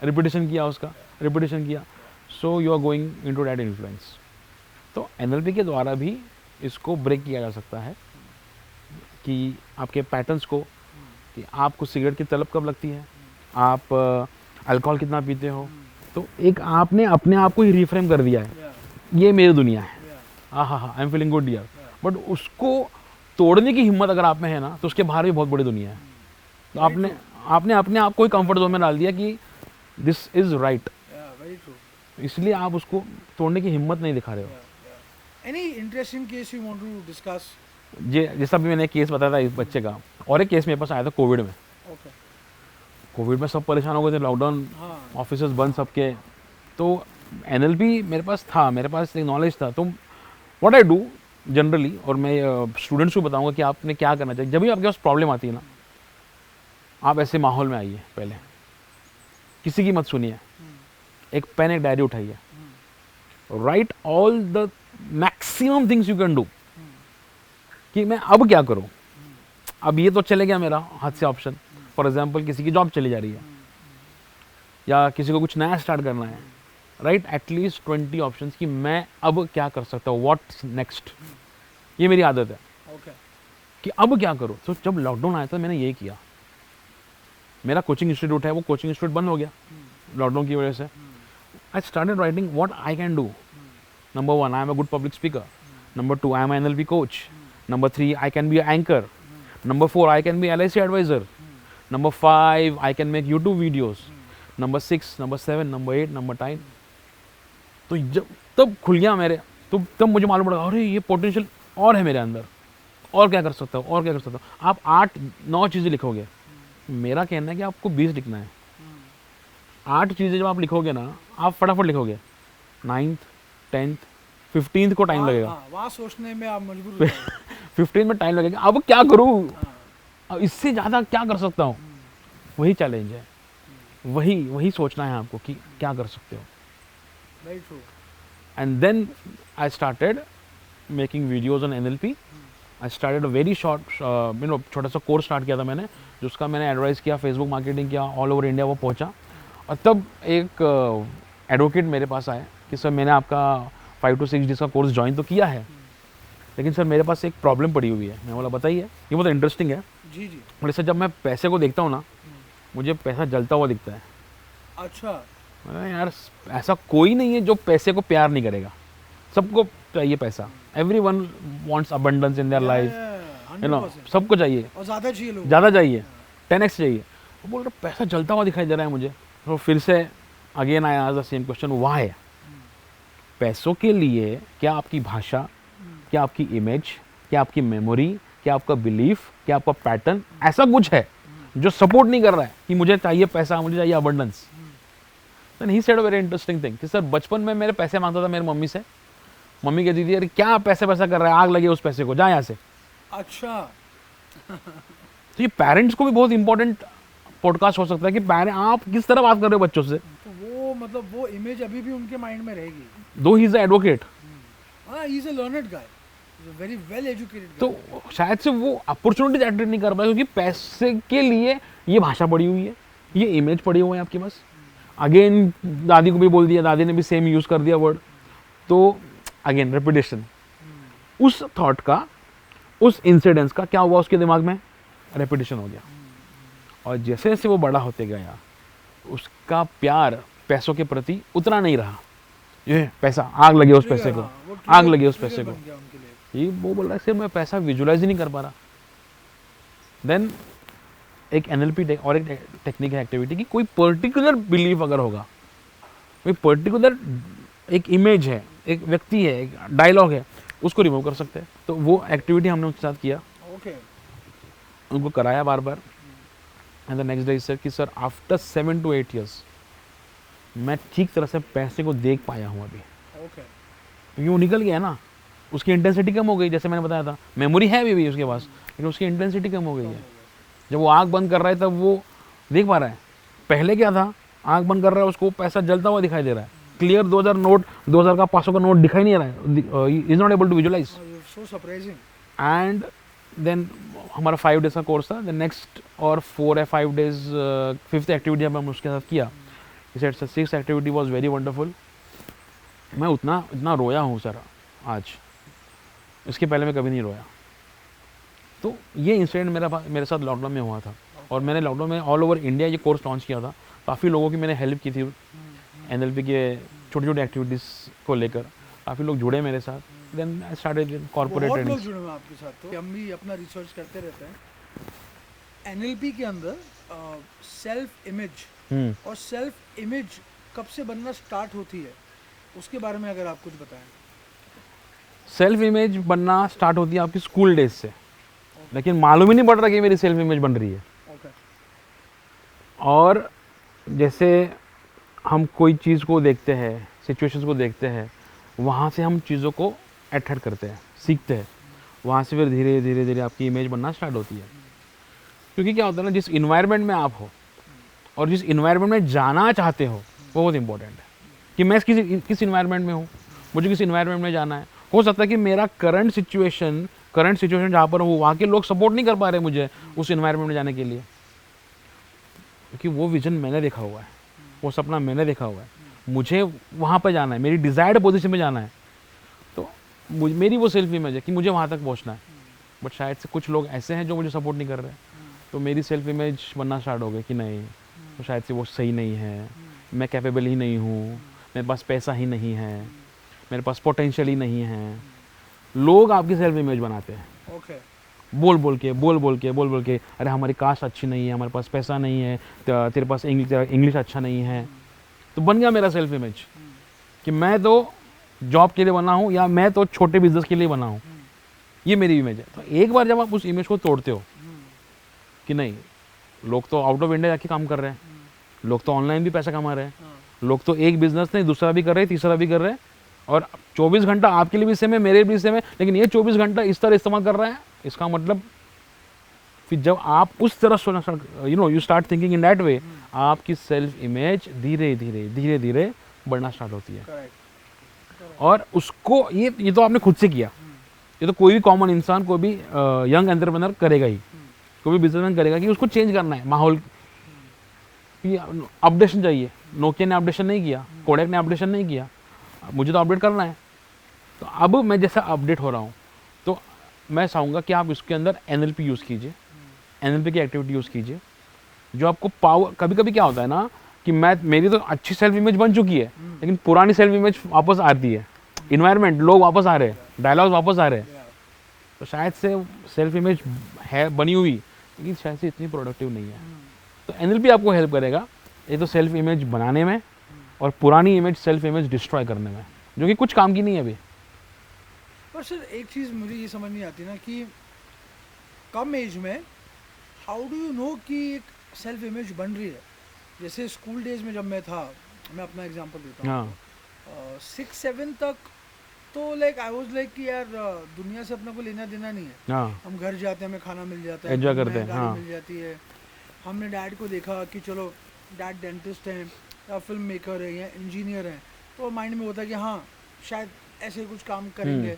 [SPEAKER 1] रिपीटेशन किया, उसका रिपीटेशन किया, so you are going into that influence. तो एनएलपी के द्वारा भी इसको ब्रेक किया जा सकता है कि आपके पैटर्न्स को, कि आपको सिगरेट की तलब कब लगती है, आप अल्कोहल कितना पीते हो, तो एक आपने अपने आप को ही रिफ्रेम कर दिया है,
[SPEAKER 2] Yeah.
[SPEAKER 1] ये मेरी दुनिया है,
[SPEAKER 2] Yeah.
[SPEAKER 1] हाँ, I am feeling good dear, but उसको तोड़ने की हिम्मत अगर आप में है ना, तो उसके बाहर भी बहुत बड़ी दुनिया है। तो आपने आपने अपने आप को ही कंफर्ट जोन में डाल दिया कि this is right,
[SPEAKER 2] Yeah. Very true.
[SPEAKER 1] इसलिए आप उसको तोड़ने की हिम्मत नहीं दिखा रहे हो।
[SPEAKER 2] Yeah. Yeah. Any interesting case you want to discuss?
[SPEAKER 1] जैसा भी मैंने केस बताया था इस बच्चे का, और एक केस मेरे पास आया था कोविड में।
[SPEAKER 2] Okay.
[SPEAKER 1] कोविड में सब परेशान हो गए थे, लॉकडाउन,
[SPEAKER 2] हाँ.
[SPEAKER 1] ऑफिस बंद सबके, तो एनएलपी मेरे पास था, मेरे पास एक नॉलेज था। तो व्हाट आई डू जनरली, और मैं स्टूडेंट्स को बताऊंगा कि आपने क्या करना चाहिए जब भी आपके पास प्रॉब्लम आती है ना, आप ऐसे माहौल में आइए, पहले किसी की मत सुनिए, एक पेन एक डायरी उठाइए, right all the maximum things you can do, कि मैं अब क्या करूं, अब ये तो चले गया मेरा हाथ से ऑप्शन, फॉर एग्जाम्पल किसी की जॉब चली जा रही है, या किसी को कुछ नया स्टार्ट करना है, राइट, एटलीस्ट 20 ऑप्शंस कि मैं अब क्या कर सकता हूँ, व्हाट्स नेक्स्ट, ये मेरी आदत है
[SPEAKER 2] Okay.
[SPEAKER 1] कि अब क्या करूँ। तो जब लॉकडाउन आया था मैंने ये किया, मेरा कोचिंग इंस्टीट्यूट है, वो कोचिंग इंस्टीट्यूट बंद हो गया लॉकडाउन की वजह से। I started writing what I can do. Number 1, I am a good public speaker. Number 2, I am N L P coach. Number 3, I can be anchor. Number 4, I can be LIC advisor. Number 5, I can make YouTube videos. Number 6, number 7, number 8, number 9। तो जब तब खुल गया मेरे, तो तब मुझे मालूम पड़ा, अरे ये पोटेंशियल और है मेरे अंदर, और क्या कर सकता हूँ, और क्या कर सकता हूँ। आप 8-9 चीज़ें लिखोगे, मेरा कहना है कि आपको 20 लिखना है। 8 चीज़ें जब आप लिखोगे ना, आप फटाफट लिखोगे। 9th, 10th, 15th को टाइम लगेगा,
[SPEAKER 2] वहाँ सोचने में आप मजबूर हो जाओगे।
[SPEAKER 1] 15 में टाइम लगेगा। अब क्या करूँ,
[SPEAKER 2] हाँ.
[SPEAKER 1] अब इससे ज़्यादा क्या कर सकता हूँ, वही चैलेंज है, वही सोचना है आपको कि क्या कर सकते हो।
[SPEAKER 2] Very true.
[SPEAKER 1] And then I started making videos on NLP. I started a very short, छोटा सा कोर्स स्टार्ट किया था मैंने, जिसका मैंने एडवाइस किया, फेसबुक मार्केटिंग किया, ऑल ओवर इंडिया वो पहुंचा। और तब एक एडवोकेट मेरे पास आया कि सर मैंने आपका 5 to 6 डेज का कोर्स ज्वाइन तो किया है, लेकिन सर मेरे पास एक प्रॉब्लम पड़ी हुई है। मैं बोला बताइए, ये बहुत इंटरेस्टिंग है।
[SPEAKER 2] जी जी।
[SPEAKER 1] बोले सर जब मैं पैसे को देखता हूँ ना, मुझे पैसा जलता हुआ दिखता है।
[SPEAKER 2] अच्छा।
[SPEAKER 1] अरे यार ऐसा कोई नहीं है जो पैसे को प्यार नहीं करेगा, सबको चाहिए पैसा। Everyone wants abundance in their life, you know,
[SPEAKER 2] 100%.
[SPEAKER 1] सबको चाहिए,
[SPEAKER 2] और ज़्यादा चाहिए लोग।
[SPEAKER 1] ज़्यादा चाहिए, 10x चाहिए। वो बोल रहे पैसा जलता हुआ दिखाई दे रहा है मुझे। तो फिर से again I asked the same question, why? पैसों के लिए क्या आपकी भाषा, क्या आपकी इमेज, क्या आपकी मेमोरी, क्या आपका बिलीफ, क्या आपका पैटर्न ऐसा कुछ है जो सपोर्ट नहीं कर रहा है कि मुझे चाहिए पैसा, मुझे चाहिए abundance? Then he said a very interesting thing कि सर बचपन में मेरे पैसे मांगता था मेरी मम्मी से, मम्मी कहती थी अरे क्या पैसा कर रहा है, आग लगे उस पैसे को, जा यहाँ से।
[SPEAKER 2] अच्छा।
[SPEAKER 1] तो ये पेरेंट्स को भी बहुत इंपॉर्टेंट पॉडकास्ट हो सकता है कि आप किस तरह बात कर रहे हो बच्चों से।
[SPEAKER 2] तो वो मतलब वो इमेज अभी भी उनके माइंड में रहेगी।
[SPEAKER 1] दो ही इज एडवोकेट,
[SPEAKER 2] हाँ, he is a learned guy, very well educated.
[SPEAKER 1] तो शायद से वो अपॉर्चुनिटीज एटेंड नहीं कर पाए क्योंकि पैसे के लिए ये भाषा पड़ी हुई है, ये इमेज पड़ी हुई है आपके पास। अगेन दादी को भी बोल दिया, दादी ने भी सेम यूज कर दिया वर्ड, तो अगेन रेपिटेशन। उस थॉट का, उस इंसिडेंस का क्या हुआ उसके दिमाग में, रेपिटेशन हो गया। और जैसे जैसे वो बड़ा होते गया, उसका प्यार पैसों के प्रति उतना नहीं रहा। ये पैसा, आग लगे उस पैसे को, आग लगे उस पैसे को। ये वो बोल रहा है सिर्फ मैं पैसा विजुलाइज ही नहीं कर पा रहा। देन एक NLP और एक टेक्निक है एक्टिविटी की, कोई पर्टिकुलर बिलीफ अगर होगा, कोई पर्टिकुलर एक इमेज है, एक व्यक्ति है, एक डायलॉग है, उसको रिमूव कर सकते हैं। तो वो एक्टिविटी हमने उनके साथ किया,
[SPEAKER 2] ओके,
[SPEAKER 1] उनको कराया बार बार। And the next day sir कि सर आफ्टर 7 to 8 years मैं ठीक तरह से पैसे को देख पाया हूँ अभी,
[SPEAKER 2] ओके।
[SPEAKER 1] क्योंकि वो निकल गया ना, उसकी इंटेंसिटी कम हो गई। जैसे मैंने बताया था, मेमोरी है अभी भी उसके पास, लेकिन उसकी इंटेंसिटी कम हो गई है। जब वो आँख बंद कर रहा है तब वो देख पा रहा है। पहले क्या था, आँख बंद कर रहा है, उसको पैसा जलता हुआ दिखाई दे रहा है, क्लियर 2000 का 500 का नोट दिखाई नहीं रहा है, is not able to visualise.
[SPEAKER 2] So surprising.
[SPEAKER 1] And then हमारा 5 डेज का कोर्स था. द नेक्स्ट और 4 या 5 डेज, 5th एक्टिविटी जब हम उसके साथ किया, इसे 6th activity was very wonderful. मैं इतना रोया हूँ सर आज, इसके पहले मैं कभी नहीं रोया. तो ये इंसिडेंट मेरे साथ लॉकडाउन में हुआ था. और मैंने लॉकडाउन में ऑल ओवर इंडिया ये कोर्स लॉन्च किया था. काफ़ी लोगों की मैंने हेल्प की थी NLP के छोटी छोटी एक्टिविटीज़ को लेकर. काफ़ी लोग जुड़े मेरे साथ. देन आई स्टार्टेड कॉर्पोरेट
[SPEAKER 2] बहुत लोग
[SPEAKER 1] ट्रेनिंग.
[SPEAKER 2] जुड़े हुए हैं आपके साथ. तो हम भी अपना रिसर्च करते रहते हैं. NLP के अंदर सेल्फ इमेज और सेल्फ इमेज कब से बनना स्टार्ट होती है, उसके बारे में अगर आप कुछ बताएं.
[SPEAKER 1] सेल्फ इमेज बनना स्टार्ट होती है आपकी स्कूल डेज से, लेकिन मालूम ही नहीं पड़ रहा कि मेरी सेल्फ इमेज बन रही है.
[SPEAKER 2] ओके.
[SPEAKER 1] और जैसे हम कोई चीज़ को देखते हैं, सिचुएशंस को देखते हैं, वहाँ से हम चीज़ों को अट्रैक्ट करते हैं, सीखते हैं. वहाँ से फिर धीरे धीरे धीरे आपकी इमेज बनना स्टार्ट होती है. क्योंकि क्या होता है ना, जिस इन्वायरमेंट में आप हो और जिस इन्वायरमेंट में जाना चाहते हो वो बहुत इंपॉर्टेंट है. कि मैं किस इन्वायरमेंट में हूँ, मुझे किस इन्वायरमेंट में जाना है. हो सकता है कि मेरा करंट सिचुएशन जहाँ पर हूँ वहाँ के लोग सपोर्ट नहीं कर पा रहे मुझे उस इन्वायरमेंट में जाने के लिए, क्योंकि वो विजन मैंने देखा हुआ है, वो सपना मैंने देखा हुआ है. मुझे वहाँ पर जाना है, मेरी डिज़ायर्ड पोजीशन में जाना है. तो मेरी वो सेल्फ इमेज है कि मुझे वहाँ तक पहुँचना है. बट शायद से कुछ लोग ऐसे हैं जो मुझे सपोर्ट नहीं कर रहे. तो मेरी सेल्फ इमेज बनना स्टार्ट हो गई कि नहीं, तो शायद से वो सही नहीं है, मैं कैपेबल ही नहीं हूँ, मेरे पास पैसा ही नहीं है, मेरे पास पोटेंशियल ही नहीं है. लोग आपकी सेल्फ इमेज बनाते हैं.
[SPEAKER 2] ओके.
[SPEAKER 1] बोल बोल के, अरे हमारी कास्ट अच्छी नहीं है, हमारे पास पैसा नहीं है, तेरे पास इंग्लिश अच्छा नहीं है. तो बन गया मेरा सेल्फ इमेज कि मैं तो जॉब के लिए बना हूँ या मैं तो छोटे बिजनेस के लिए बना हूँ. ये मेरी इमेज है. तो एक बार जब आप उस इमेज को तोड़ते हो कि नहीं, लोग तो आउट ऑफ इंडिया जाके काम कर रहे हैं, लोग तो ऑनलाइन भी पैसा कमा रहे हैं, लोग तो एक बिजनेस नहीं दूसरा भी कर रहे हैं, तीसरा भी कर रहे हैं, और 24 घंटा आपके लिए भी सेम है, मेरे भी सेम है, लेकिन ये 24 घंटा इस तरह इस्तेमाल कर रहा है. इसका मतलब फिर जब आप उस तरह सोचना, you start thinking in that way, आपकी सेल्फ इमेज धीरे धीरे बढ़ना स्टार्ट होती है. और उसको ये तो आपने खुद से किया, ये तो कोई भी कॉमन इंसान, कोई भी यंग एंटरप्रेन्योर करेगा ही, कोई भी बिजनेसमैन करेगा कि उसको चेंज करना है माहौल. अपडेशन चाहिए. नोकिया ने अपडेशन नहीं किया, कोडैक ने अपडेशन नहीं किया, मुझे तो अपडेट करना है. तो अब मैं जैसा अपडेट हो रहा हूँ, तो मैं चाहूँगा कि आप इसके अंदर NLP यूज़ कीजिए, NLP की एक्टिविटी यूज़ कीजिए, जो आपको पावर. कभी कभी क्या होता है ना कि मेरी तो अच्छी सेल्फ इमेज बन चुकी है, लेकिन पुरानी सेल्फ इमेज वापस आती है, इन्वायरमेंट, लोग वापस आ रहे हैं, डायलॉग वापस आ रहे हैं. तो शायद से सेल्फ इमेज है बनी हुई, लेकिन शायद से इतनी प्रोडक्टिव नहीं है. तो NLP आपको हेल्प करेगा ये तो सेल्फ इमेज बनाने में और पुरानी इमेज सेल्फ इमेज डिस्ट्रॉय करने में, जो कि कुछ काम की नहीं है अभी.
[SPEAKER 2] पर सर एक चीज़ मुझे ये समझ नहीं आती ना कि कम एज में हाउ डू यू नो कि एक सेल्फ इमेज बन रही है. जैसे स्कूल डेज में जब मैं था, मैं अपना एग्जांपल देता हूँ, 6-7 तक तो लाइक आई वाज लाइक कि यार दुनिया से अपना को लेना देना नहीं है. हम घर जाते हैं, हमें खाना मिल जाता है,
[SPEAKER 1] एंजॉय करते हैं,
[SPEAKER 2] गाड़ी मिल जाती है. हमने डैड को देखा कि चलो डैड डेंटिस्ट हैं या फिल्म मेकर है या इंजीनियर हैं, तो माइंड में होता है कि हाँ शायद ऐसे कुछ काम करेंगे.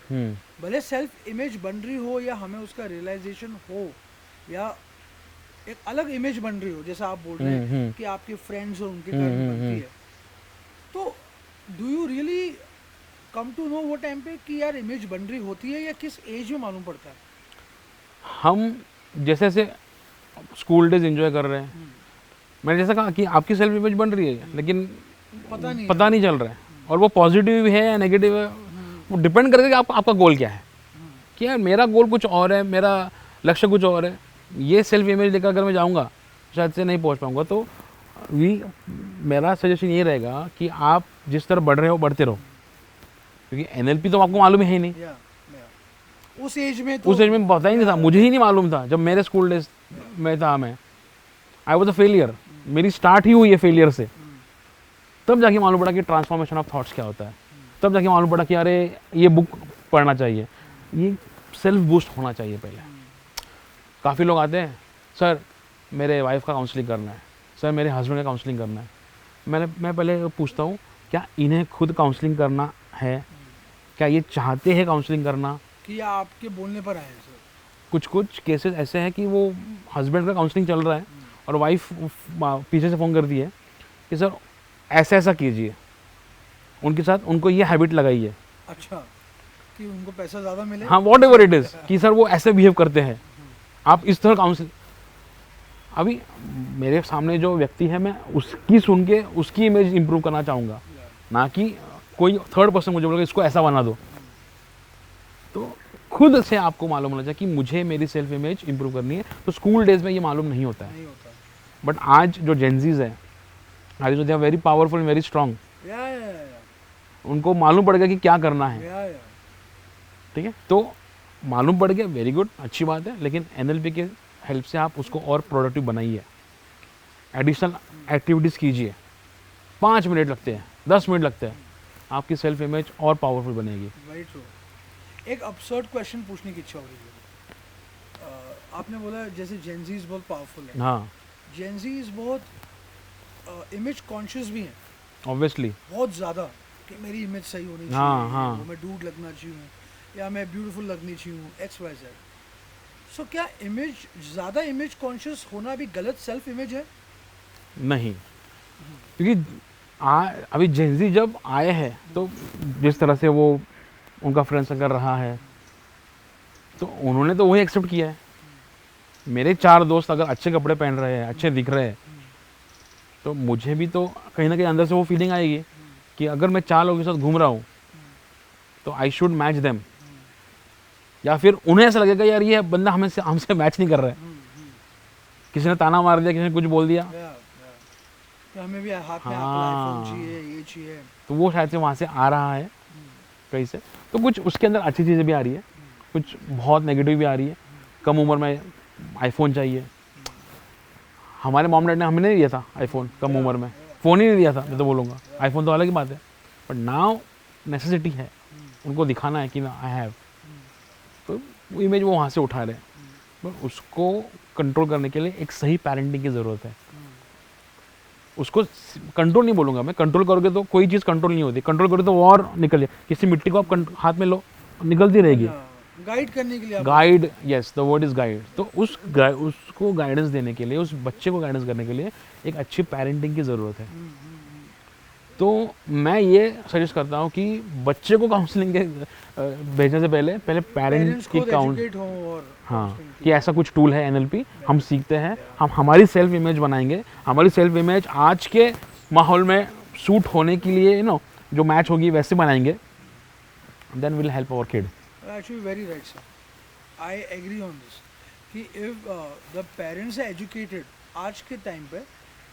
[SPEAKER 2] भले सेल्फ इमेज बन रही हो या हमें उसका रियलाइजेशन हो या एक अलग इमेज बन रही हो, जैसा आप बोल रहे हैं कि आपके फ्रेंड्स और उनके कारण बनती है. तो do you really come to know वो टाइम पे कि यार इमेज बन रही होती है या किस एज में मालूम पड़ता है?
[SPEAKER 1] हम जैसे स्कूल डेज एंजॉय कर रहे हैं, मैंने जैसा कहा कि आपकी सेल्फ इमेज बन रही है, लेकिन पता नहीं चल रहा है, और वो पॉजिटिव है या नेगेटिव है, वो डिपेंड करेगा कि आपका गोल क्या है. कि यार मेरा गोल कुछ और है, मेरा लक्ष्य कुछ और है, ये सेल्फ इमेज लेकर अगर मैं जाऊँगा शायद से नहीं पहुँच पाऊँगा. तो मेरा सजेशन ये रहेगा कि आप जिस तरह बढ़ रहे हो बढ़ते रहो, क्योंकि NLP तो आपको मालूम है ही नहीं.
[SPEAKER 2] उस एज में
[SPEAKER 1] पता ही नहीं था, मुझे ही नहीं मालूम था. जब मेरे स्कूल डेज में था, मैं आई वॉज अ फेलियर, मेरी स्टार्ट ही हुई है फेलियर से. तब जाके मालूम पड़ा कि ट्रांसफॉर्मेशन ऑफ थॉट्स क्या होता है. तब जाके मालूम पड़ा कि अरे ये बुक पढ़ना चाहिए, ये सेल्फ बूस्ट होना चाहिए. पहले काफ़ी लोग आते हैं, सर मेरे वाइफ का काउंसलिंग करना है, सर मेरे हस्बैंड का काउंसलिंग करना है. मैं पहले पूछता हूँ क्या इन्हें खुद काउंसलिंग करना है, क्या ये चाहते हैं काउंसलिंग करना।
[SPEAKER 2] कि ये आपके बोलने पर आए हैं सर?
[SPEAKER 1] कुछ कुछ केसेस ऐसे हैं कि वो हस्बैंड का काउंसलिंग चल रहा है और वाइफ पीछे से फ़ोन करती है कि सर ऐसा ऐसा कीजिए, उनके साथ उनको ये हैबिट लगाई है।
[SPEAKER 2] अच्छा, कि उनको पैसा ज़्यादा मिले।
[SPEAKER 1] हाँ, वॉट एवर इट इज़, कि सर वो ऐसे बिहेव करते हैं, आप इस तरह काउंसिल। अभी मेरे सामने जो व्यक्ति है, मैं उसकी सुन के उसकी इमेज इंप्रूव करना चाहूँगा, ना कि कोई थर्ड पर्सन मुझे बोलेगा इसको ऐसा बना दो। तो खुद से आपको मालूम होना चाहिए कि मुझे मेरी सेल्फ इमेज इंप्रूव करनी है। तो स्कूल डेज में ये मालूम नहीं होता है,
[SPEAKER 2] नहीं होता।
[SPEAKER 1] बट आज जो जेंजीज है, आज जो they are very powerful, very strong,
[SPEAKER 2] या
[SPEAKER 1] उनको मालूम पड़ गया कि क्या करना है।
[SPEAKER 2] या
[SPEAKER 1] ठीक है, तो मालूम पड़ गया, वेरी गुड, अच्छी बात है। लेकिन एनएलपी के हेल्प से आप उसको और प्रोडक्टिव बनाइए, एडिशनल एक्टिविटीज़ कीजिए। 5 मिनट लगते हैं, 10 मिनट लगते हैं, आपकी सेल्फ इमेज और पावरफुल बनेगी।
[SPEAKER 2] Very true. एक absurd क्वेश्चन पूछने की इच्छा हो रही है। आपने बोला जैसे जेंजीज बहुत पावरफुल है,
[SPEAKER 1] हाँ,
[SPEAKER 2] जेंजीज बहुत इमेज कॉन्शियस भी हैं,
[SPEAKER 1] ऑब्वियसली।
[SPEAKER 2] बहुत ज़्यादा, कि मेरी इमेज सही होनी चाहिए,
[SPEAKER 1] हाँ, हाँ।
[SPEAKER 2] वो मैं डूड लगना चाहिए, या मैं ब्यूटीफुल लगनी चाहिए, XYZ। सो क्या इमेज ज़्यादा इमेज कॉन्शियस होना भी गलत सेल्फ इमेज है?
[SPEAKER 1] नहीं, क्योंकि अभी जेंजी जब आए हैं तो जिस तरह से वो उनका फ्रेंड सर्कल रहा है, तो उन्होंने तो वही एक्सेप्ट किया है। मेरे 4 दोस्त अगर अच्छे कपड़े पहन रहे हैं, अच्छे दिख रहे हैं, तो मुझे भी तो कहीं ना कहीं अंदर से वो फीलिंग आएगी कि अगर मैं 4 लोगों के साथ घूम रहा हूँ तो आई शुड मैच देम। या फिर उन्हें ऐसा लगेगा यार ये बंदा हमसे मैच नहीं कर रहा है, किसी ने ताना मार दिया, किसी ने कुछ बोल दिया,
[SPEAKER 2] कि हमें भी हाथ में
[SPEAKER 1] हाँ।
[SPEAKER 2] आईफोन चाहिए, ये चाहिए।
[SPEAKER 1] तो वो शायद से वहाँ से आ रहा है कहीं से। तो कुछ उसके अंदर अच्छी चीज़ें भी आ रही है, कुछ बहुत नेगेटिव भी आ रही है। कम उम्र में आईफोन चाहिए, हमारे मॉम डैड ने हमें नहीं दिया था आईफोन, कम उम्र में फ़ोन ही नहीं दिया था, मैं तो बोलूँगा। आईफोन तो अलग ही बात है, बट नाउ नेसेसिटी है, उनको दिखाना है कि ना आई हैव। तो वो इमेज वो वहाँ से उठा रहे हैं, पर उसको कंट्रोल करने के लिए एक सही पेरेंटिंग की ज़रूरत है। उसको कंट्रोल नहीं बोलूँगा मैं, कंट्रोल करोगे तो कोई चीज़ कंट्रोल नहीं होती, कंट्रोल करोगे तो वो और निकल जाए। किसी मिट्टी को आप हाथ में लो, निकलती रहेगी।
[SPEAKER 2] गाइड करने के लिए
[SPEAKER 1] guide, yes, the word is guide. तो उसको गाइडेंस देने के लिए, उस बच्चे को गाइडेंस करने के लिए एक अच्छी पेरेंटिंग की ज़रूरत है। तो मैं ये सजेस्ट करता हूँ कि बच्चे को काउंसलिंग के भेजने से पहले पेरेंट्स की
[SPEAKER 2] एजुकेट हो और
[SPEAKER 1] हाँ, कि ऐसा कुछ टूल है एनएलपी, हम सीखते हैं, हम हमारी सेल्फ इमेज बनाएंगे, हमारी सेल्फ इमेज आज के माहौल में सूट होने के लिए जो मैच होगी वैसे बनाएंगे, then will help our kid.
[SPEAKER 2] Actually very right sir, I agree on this कि if the parents are educated आज के टाइम पे,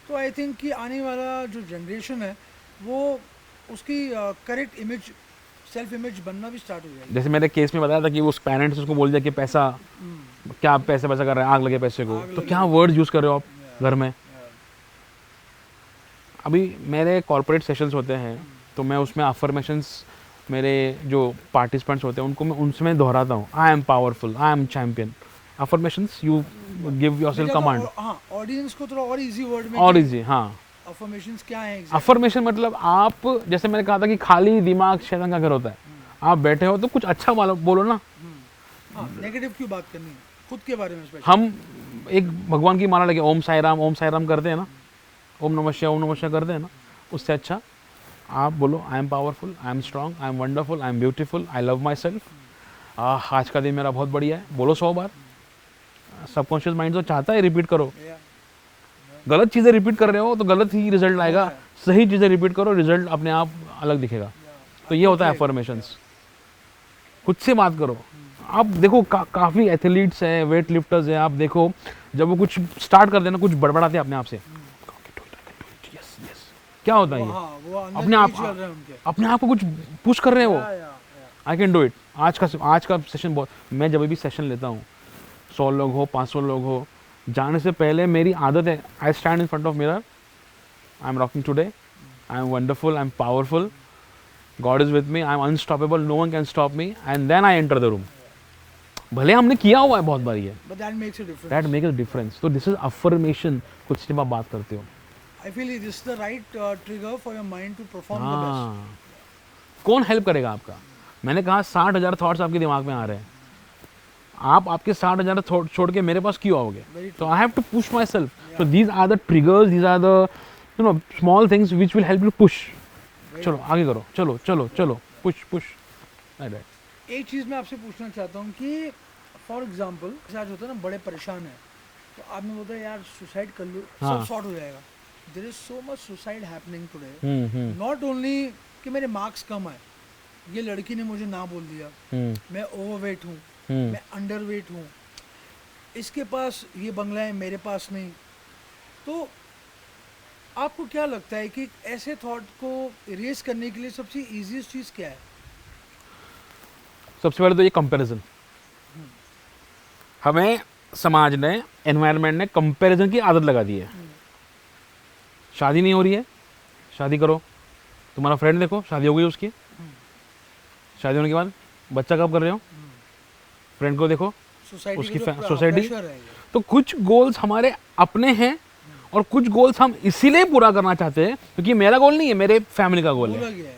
[SPEAKER 2] तो आई थिंक कि आने वाला जो जनरेशन है वो उसकी करेक्ट इमेज, सेल्फ इमेज बनना भी स्टार्ट हो जाएगी।
[SPEAKER 1] जैसे मेरे केस में बताया था कि उस पेरेंट्स उसको बोल दिया कि पैसा, क्या आप पैसा कर रहे हैं, आग लगे पैसे को, तो क्या वर्ड यूज़ कर रहे हो आप घर में। अभी मेरे कॉर्पोरेट सेशंस होते हैं, तो मैं उसमें अफर्मेशंस, मेरे जो पार्टिसिपेंट्स होते हैं उनको मैं उनसे दोहराता हूँ, आई am powerful, I am champion. Affirmations you give yourself command.
[SPEAKER 2] हाँ, ऑडियंस को थोड़ा और इजी वर्ड में,
[SPEAKER 1] और इजी, हाँ।
[SPEAKER 2] अफर्मेशंस क्या है exactly?
[SPEAKER 1] अफर्मेशन मतलब आप, जैसे मैंने कहा था कि खाली दिमाग शैतान का घर होता है। आप बैठे हो तो कुछ अच्छा बोलो ना।
[SPEAKER 2] हाँ, नेगेटिव क्यों बात करनी है, खुद के बारे में स्पेशली।
[SPEAKER 1] हम एक भगवान की माला लगे, ओम साई राम करते हैं ना, ओम नमः शिवाय करते हैं ना, उससे अच्छा आप बोलो आई am powerful, I am strong, I am wonderful, I M beautiful, I love my self. आज का दिन मेरा बहुत बढ़िया है, बोलो 100 बार। सबकॉन्शियस माइंड तो चाहता है रिपीट करो। गलत चीज़ें रिपीट कर रहे हो तो गलत ही रिजल्ट आएगा, सही चीज़ें रिपीट करो, रिजल्ट अपने आप अलग दिखेगा। तो ये होता है अफर्मेशंस। खुद से बात करो। आप देखो काफ़ी एथलीट्स हैं, वेट लिफ्टर्स हैं, आप देखो जब वो कुछ स्टार्ट कर देना, कुछ बड़बड़ाते हैं अपने आप से, क्या होता है ये, अपने आप को कुछ पुश कर रहे हैं वो, आई कैन डू इट। आज का सेशन बहुत, मैं जब भी सेशन लेता हूँ, 100 लोग हो, 500 लोग हो, जाने से पहले मेरी आदत है, I stand in front of mirror, I am rocking today, I am wonderful, I am powerful, God is with me, I am unstoppable, no one can stop me, and then I enter the room. भले हमने किया हुआ है बहुत बार ये,
[SPEAKER 2] but that makes a difference.
[SPEAKER 1] That makes a difference. तो this is affirmation, कुछ टाइम आप बात करते हो।
[SPEAKER 2] I feel this is the right trigger for your mind to perform the best.
[SPEAKER 1] हाँ, कौन हेल्प करेगा आपका? मैंने कहा 60,000 थॉट्स आपके दिमाग में आ रहे हैं, आप आपके 60,000 थॉट छोड़ के मेरे पास क्यों आओगे?
[SPEAKER 2] Very
[SPEAKER 1] So I have to push myself. So these are the triggers, these are the small things which will help you push. चलो आगे करो, चलो चलो चलो, push. Right.
[SPEAKER 2] एक चीज़ मैं आपसे पूछना चाहता हूँ कि फॉर एग्जांपल आज होता है ना, बड़े परेशान हैं तो आदमी बोलता है यार सुसाइड कर लो,
[SPEAKER 1] हाँ.
[SPEAKER 2] सब सॉर्ट हो जाएगा. There is so much suicide happening today.
[SPEAKER 1] Hmm.
[SPEAKER 2] Not only कि मेरे मार्क्स कम आए, ये लड़की ने मुझे ना बोल दिया, मैं ओवरवेट हूँ, मैं अंडरवेट हूँ, इसके पास ये बंगला है मेरे पास नहीं. तो आपको क्या लगता है कि ऐसे थॉट को इरेज करने के लिए सबसे इजीएस्ट चीज़ क्या है?
[SPEAKER 1] सबसे पहले तो ये कंपैरिजन. हमें समाज ने, एनवायरनमेंट ने कंपैरिजन की आदत लगा दी है. शादी नहीं हो रही है, शादी करो. तुम्हारा फ्रेंड देखो, शादी हो गई उसकी, शादी होने के बाद बच्चा कब कर रहे हो, फ्रेंड को देखो,
[SPEAKER 2] सोसाइटी
[SPEAKER 1] उसकी
[SPEAKER 2] का जो
[SPEAKER 1] सोसाइटी.
[SPEAKER 2] pressure है ये.
[SPEAKER 1] तो कुछ गोल्स हमारे अपने हैं और कुछ गोल्स हम इसीलिए पूरा करना चाहते हैं क्योंकि मेरा गोल नहीं है, मेरे फैमिली का गोल
[SPEAKER 2] बोला
[SPEAKER 1] है.
[SPEAKER 2] गया है.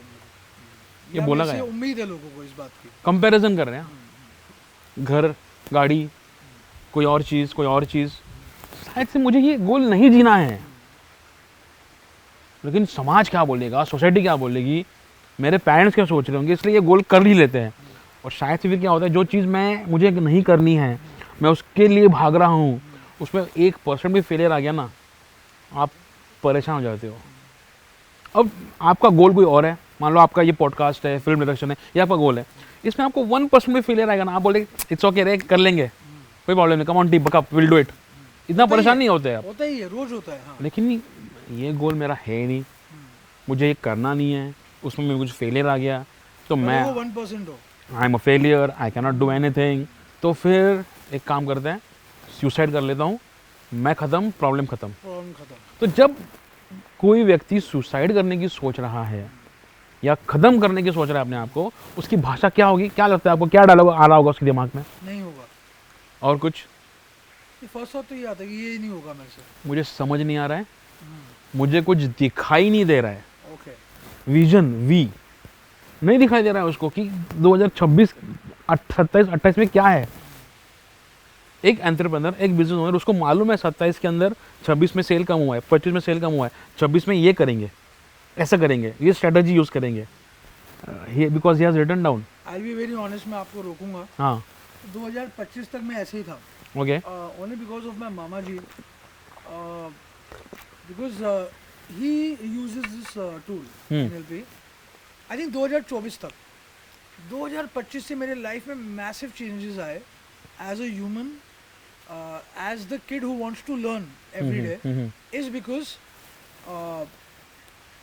[SPEAKER 1] ये
[SPEAKER 2] या
[SPEAKER 1] बोला
[SPEAKER 2] मेरे
[SPEAKER 1] गया
[SPEAKER 2] से उम्मीद है लोगों को इस बात की.
[SPEAKER 1] कंपैरिजन कर रहे हैं, घर, गाड़ी, कोई और चीज़. शायद से मुझे ये गोल नहीं जीना है, लेकिन समाज क्या बोलेगा, सोसाइटी क्या बोलेगी, मेरे पेरेंट्स क्या सोच रहे होंगे, इसलिए ये गोल कर ही लेते हैं. और शायद से फिर क्या होता है, जो चीज़ मुझे नहीं करनी है, मैं उसके लिए भाग रहा हूँ, उसमें 1% भी फेलियर आ गया ना, आप परेशान हो जाते हो. अब आपका गोल कोई और है, मान लो आपका ये पॉडकास्ट है, फिल्म डायरेक्शन है, ये आपका गोल है, इसमें आपको 1% भी फेलियर आएगा ना, आप बोले इट्स ओके रे, कर लेंगे, कोई प्रॉब्लम नहीं, come on team backup, will do it. इतना परेशान नहीं होते आप.
[SPEAKER 2] होता ही है, रोज होता है. हाँ.
[SPEAKER 1] लेकिन ये गोल मेरा है नहीं, मुझे ये करना नहीं है, उसमें मेरे कुछ फेलियर आ गया तो मैं,
[SPEAKER 2] वो 1% हो.
[SPEAKER 1] आई am a failure, I can not do anything. तो फिर एक काम करते हैं, सुसाइड कर लेता हूँ, मैं ख़त्म, प्रॉब्लम ख़त्म.
[SPEAKER 2] प्रॉब्लम खत्म.
[SPEAKER 1] तो जब कोई व्यक्ति सुसाइड करने की सोच रहा है या ख़त्म करने की सोच रहा है अपने आप को, उसकी भाषा क्या होगी? क्या लगता है आपको, क्या डायलॉग आ रहा होगा उसके दिमाग में?
[SPEAKER 2] नहीं होगा.
[SPEAKER 1] और कुछ
[SPEAKER 2] फर्स्ट थॉट तो ये आता है कि ये नहीं होगा मेरे से.
[SPEAKER 1] मुझे समझ नहीं आ रहा है, मुझे कुछ दिखाई नहीं दे रहा है.
[SPEAKER 2] ओके.
[SPEAKER 1] विजन वी नहीं दिखाई दे रहा है उसको कि 2026, 27, 28 में क्या है. एक एंटरप्रेन्योर, एक बिजनेस ओनर, उसको मालूम है 27 के अंदर 26 में सेल कम हुआ है, 25 में सेल कम हुआ है, 26 में ये करेंगे, ऐसा करेंगे, ये स्ट्रेटजी यूज करेंगे, because he has written down.
[SPEAKER 2] I be very honest, मैं आपको रोकूंगा.
[SPEAKER 1] हाँ,
[SPEAKER 2] 2025 तक मैं ऐसे ही था.
[SPEAKER 1] Okay.
[SPEAKER 2] Only because of my मामा जी, because he uses this tool NLP. I think 2024 तक. 2025 से मेरे लाइफ में मैसिव चेंजेस आए as a human, as the kid who wants to learn every day. Is because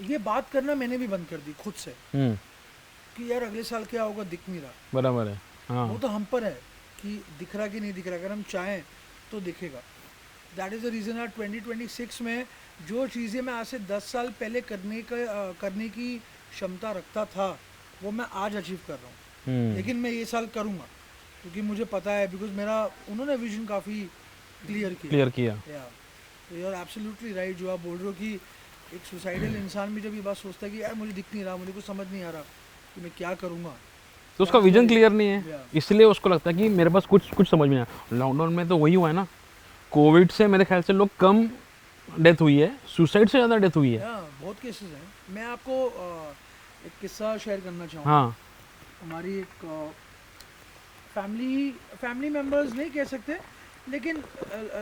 [SPEAKER 2] ये बात करना मैंने भी बंद कर दी खुद से कि यार अगले साल क्या होगा दिख नहीं रहा.
[SPEAKER 1] बराबर है. हाँ,
[SPEAKER 2] वो तो हम पर है कि दिख रहा कि नहीं दिख रहा. अगर हम चाहें तो दिखेगा. दैट इज़ द रीज़न यार 2026 में जो चीज़ें मैं आज से 10 साल पहले करने की क्षमता रखता था वो मैं आज अचीव कर रहा हूँ. लेकिन मैं ये साल करूँगा क्योंकि मुझे पता है, बिकॉज मेरा उन्होंने विजन काफ़ी क्लियर किया. तो यू आर एब्सोल्युटली राइट जो आप बोल रहे हो कि एक सुसाइडल इंसान भी जब ये बात सोचता है कि यार मुझे दिख नहीं रहा, मुझे कुछ समझ नहीं आ रहा कि मैं क्या करूँगा,
[SPEAKER 1] तो उसका विजन क्लियर नहीं है,
[SPEAKER 2] Yeah.
[SPEAKER 1] इसलिए उसको लगता है कि मेरे पास कुछ समझ में नहीं आया. लॉकडाउन में तो वही हुआ है ना, कोविड से मेरे ख्याल से लोग कम डेथ हुई है, सुसाइड से ज़्यादा डेथ हुई है.
[SPEAKER 2] बहुत केसेस हैं. मैं आपको एक किस्सा शेयर करना चाहूँगा.
[SPEAKER 1] हाँ,
[SPEAKER 2] हमारी एक फैमिली मेम्बर्स नहीं कह सकते, लेकिन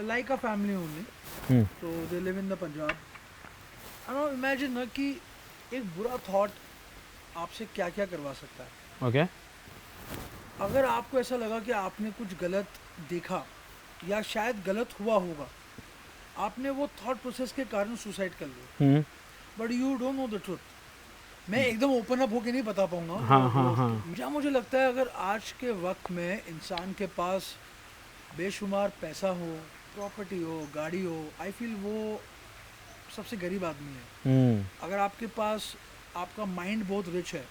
[SPEAKER 2] लाइक अ फैमिली ओनली. तो they live in the Punjab. I don't imagine ना कि एक बुरा थॉट आपसे क्या क्या करवा सकता है.
[SPEAKER 1] ओके.
[SPEAKER 2] अगर आपको ऐसा लगा कि आपने कुछ गलत देखा या शायद गलत हुआ होगा, आपने वो थॉट प्रोसेस के कारण सुसाइड कर लिया, but you don't know the truth. मैं एकदम ओपन अप होके नहीं बता पाऊंगा.
[SPEAKER 1] हाँ.
[SPEAKER 2] मुझे लगता है अगर आज के वक्त में इंसान के पास बेशुमार पैसा हो, प्रॉपर्टी हो, गाड़ी हो, आई फील वो सबसे गरीब आदमी है. अगर आपके पास आपका माइंड बहुत रिच है,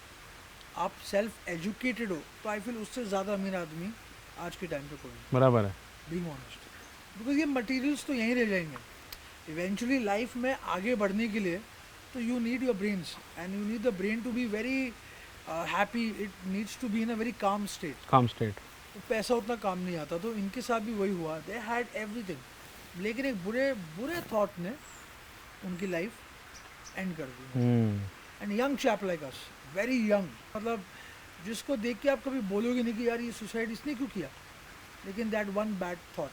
[SPEAKER 2] आप सेल्फ एजुकेटेड हो, तो आई फील उससे ज़्यादा अमीर आदमी आज के टाइम पे कोई नहीं.
[SPEAKER 1] बराबर है.
[SPEAKER 2] बीइंग ऑनेस्ट, बिकॉज ये मटेरियल्स तो यहीं रह जाएंगे. इवेंचुअली लाइफ में आगे बढ़ने के लिए तो you need your brains and you need the brain to be very happy, it needs to be in a very calm state.
[SPEAKER 1] Calm state.
[SPEAKER 2] तो पैसा उतना काम नहीं आता, तो इनके साथ भी वही हुआ, दे हैड एवरीथिंग, लेकिन एक बुरे बुरे थॉट ने उनकी लाइफ एंड कर दी। And young chap like us, very young, मतलब जिसको देख के आप कभी बोलोगे नहीं कि यार ये सुसाइड इसने क्यों किया, लेकिन that one bad thought.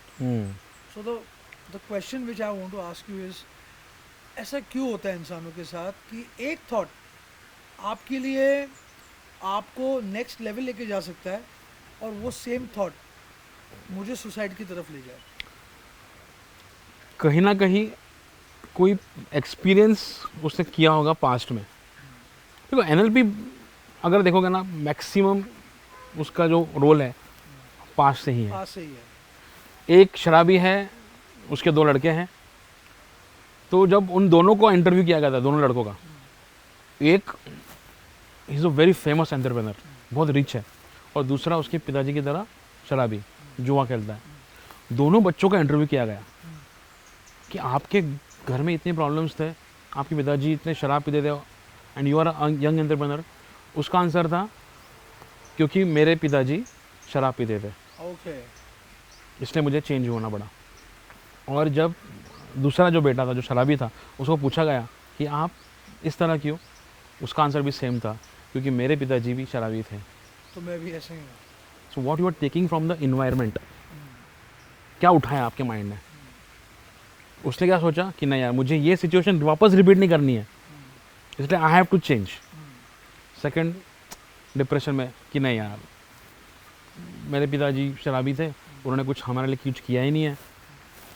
[SPEAKER 2] So the question which I want to ask you is, ऐसा क्यों होता है इंसानों के साथ कि एक थॉट आपके लिए आपको नेक्स्ट लेवल लेके जा सकता है और वो सेम थॉट मुझे सुसाइड की तरफ ले जाए?
[SPEAKER 1] कहीं ना कहीं कोई एक्सपीरियंस उसने किया होगा पास्ट में। देखो एनएलपी अगर देखोगे ना, मैक्सिमम उसका जो रोल है पास्ट से ही है।
[SPEAKER 2] पास से ही है।
[SPEAKER 1] एक शराबी है, उसके 2 लड़के हैं, तो जब उन दोनों को इंटरव्यू किया गया था, दोनों लड़कों का, एक is a very famous entrepreneur, बहुत रिच है, और दूसरा उसके पिताजी की तरह शराबी, जुआ खेलता है। दोनों बच्चों का इंटरव्यू किया गया कि आपके घर में इतने प्रॉब्लम्स थे, आपके पिताजी इतने शराब पीते थे, and you are a young entrepreneur. उसका आंसर था क्योंकि मेरे पिताजी शराब पीते थे,
[SPEAKER 2] ओके,
[SPEAKER 1] इसलिए मुझे चेंज होना पड़ा। और जब दूसरा जो बेटा था, जो शराबी था, उसको पूछा गया कि आप इस तरह क्यों, उसका आंसर भी सेम था, क्योंकि मेरे पिताजी भी शराबी थे।
[SPEAKER 2] तो मैं भी ऐसे ही हूँ।
[SPEAKER 1] So what you are taking from the environment, क्या उठाया आपके माइंड ने? उसने क्या सोचा कि नहीं यार, मुझे ये सिचुएशन वापस रिपीट नहीं करनी है, इसलिए I have to change. Second, depression में कि नहीं यार, मेरे पिताजी शराबी थे, उन्होंने कुछ हमारे लिए कुछ किया ही नहीं है,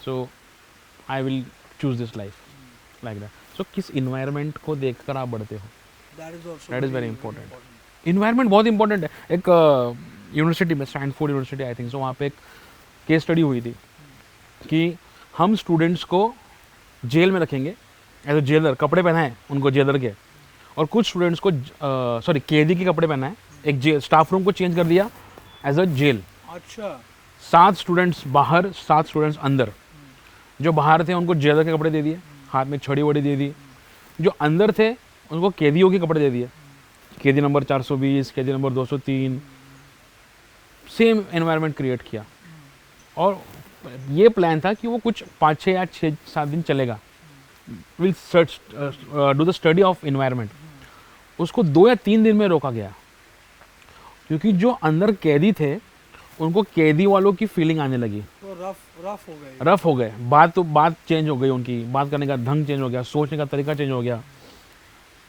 [SPEAKER 1] so I will choose this life like that. So किस इन्वायरमेंट को देखकर आप बढ़ते हो, that is very important. Environment बहुत इंपॉर्टेंट है। एक यूनिवर्सिटी में, Stanford university I think, so वहाँ पे एक केस स्टडी हुई थी कि हम स्टूडेंट्स को जेल में रखेंगे एज अ जेलर, कपड़े पहनाए उनको जेलर के, और कुछ स्टूडेंट्स को कैदी के कपड़े पहनाए, एक जेल स्टाफ रूम को चेंज कर दिया एज अ जेल।
[SPEAKER 2] अच्छा,
[SPEAKER 1] 7 स्टूडेंट्स बाहर, 7 स्टूडेंट्स अंदर। जो बाहर थे उनको जेलर के कपड़े दे दिए, हाथ में छड़ी वड़ी दे दी। जो अंदर थे उनको कैदियों के कपड़े दे दिए, कैदी नंबर 420, कैदी नंबर 203, सेम एनवायरनमेंट क्रिएट किया। और ये प्लान था कि वो कुछ 5-6 या 6-7 दिन चलेगा, will search do the study of environment. उसको 2 या 3 दिन में रोका गया, क्योंकि जो अंदर कैदी थे उनको कैदी वालों की फीलिंग आने लगी,
[SPEAKER 2] तो रफ हो गए,
[SPEAKER 1] रफ हो गए, बात चेंज हो गई, उनकी बात करने का ढंग चेंज हो गया, सोचने का तरीका चेंज हो गया,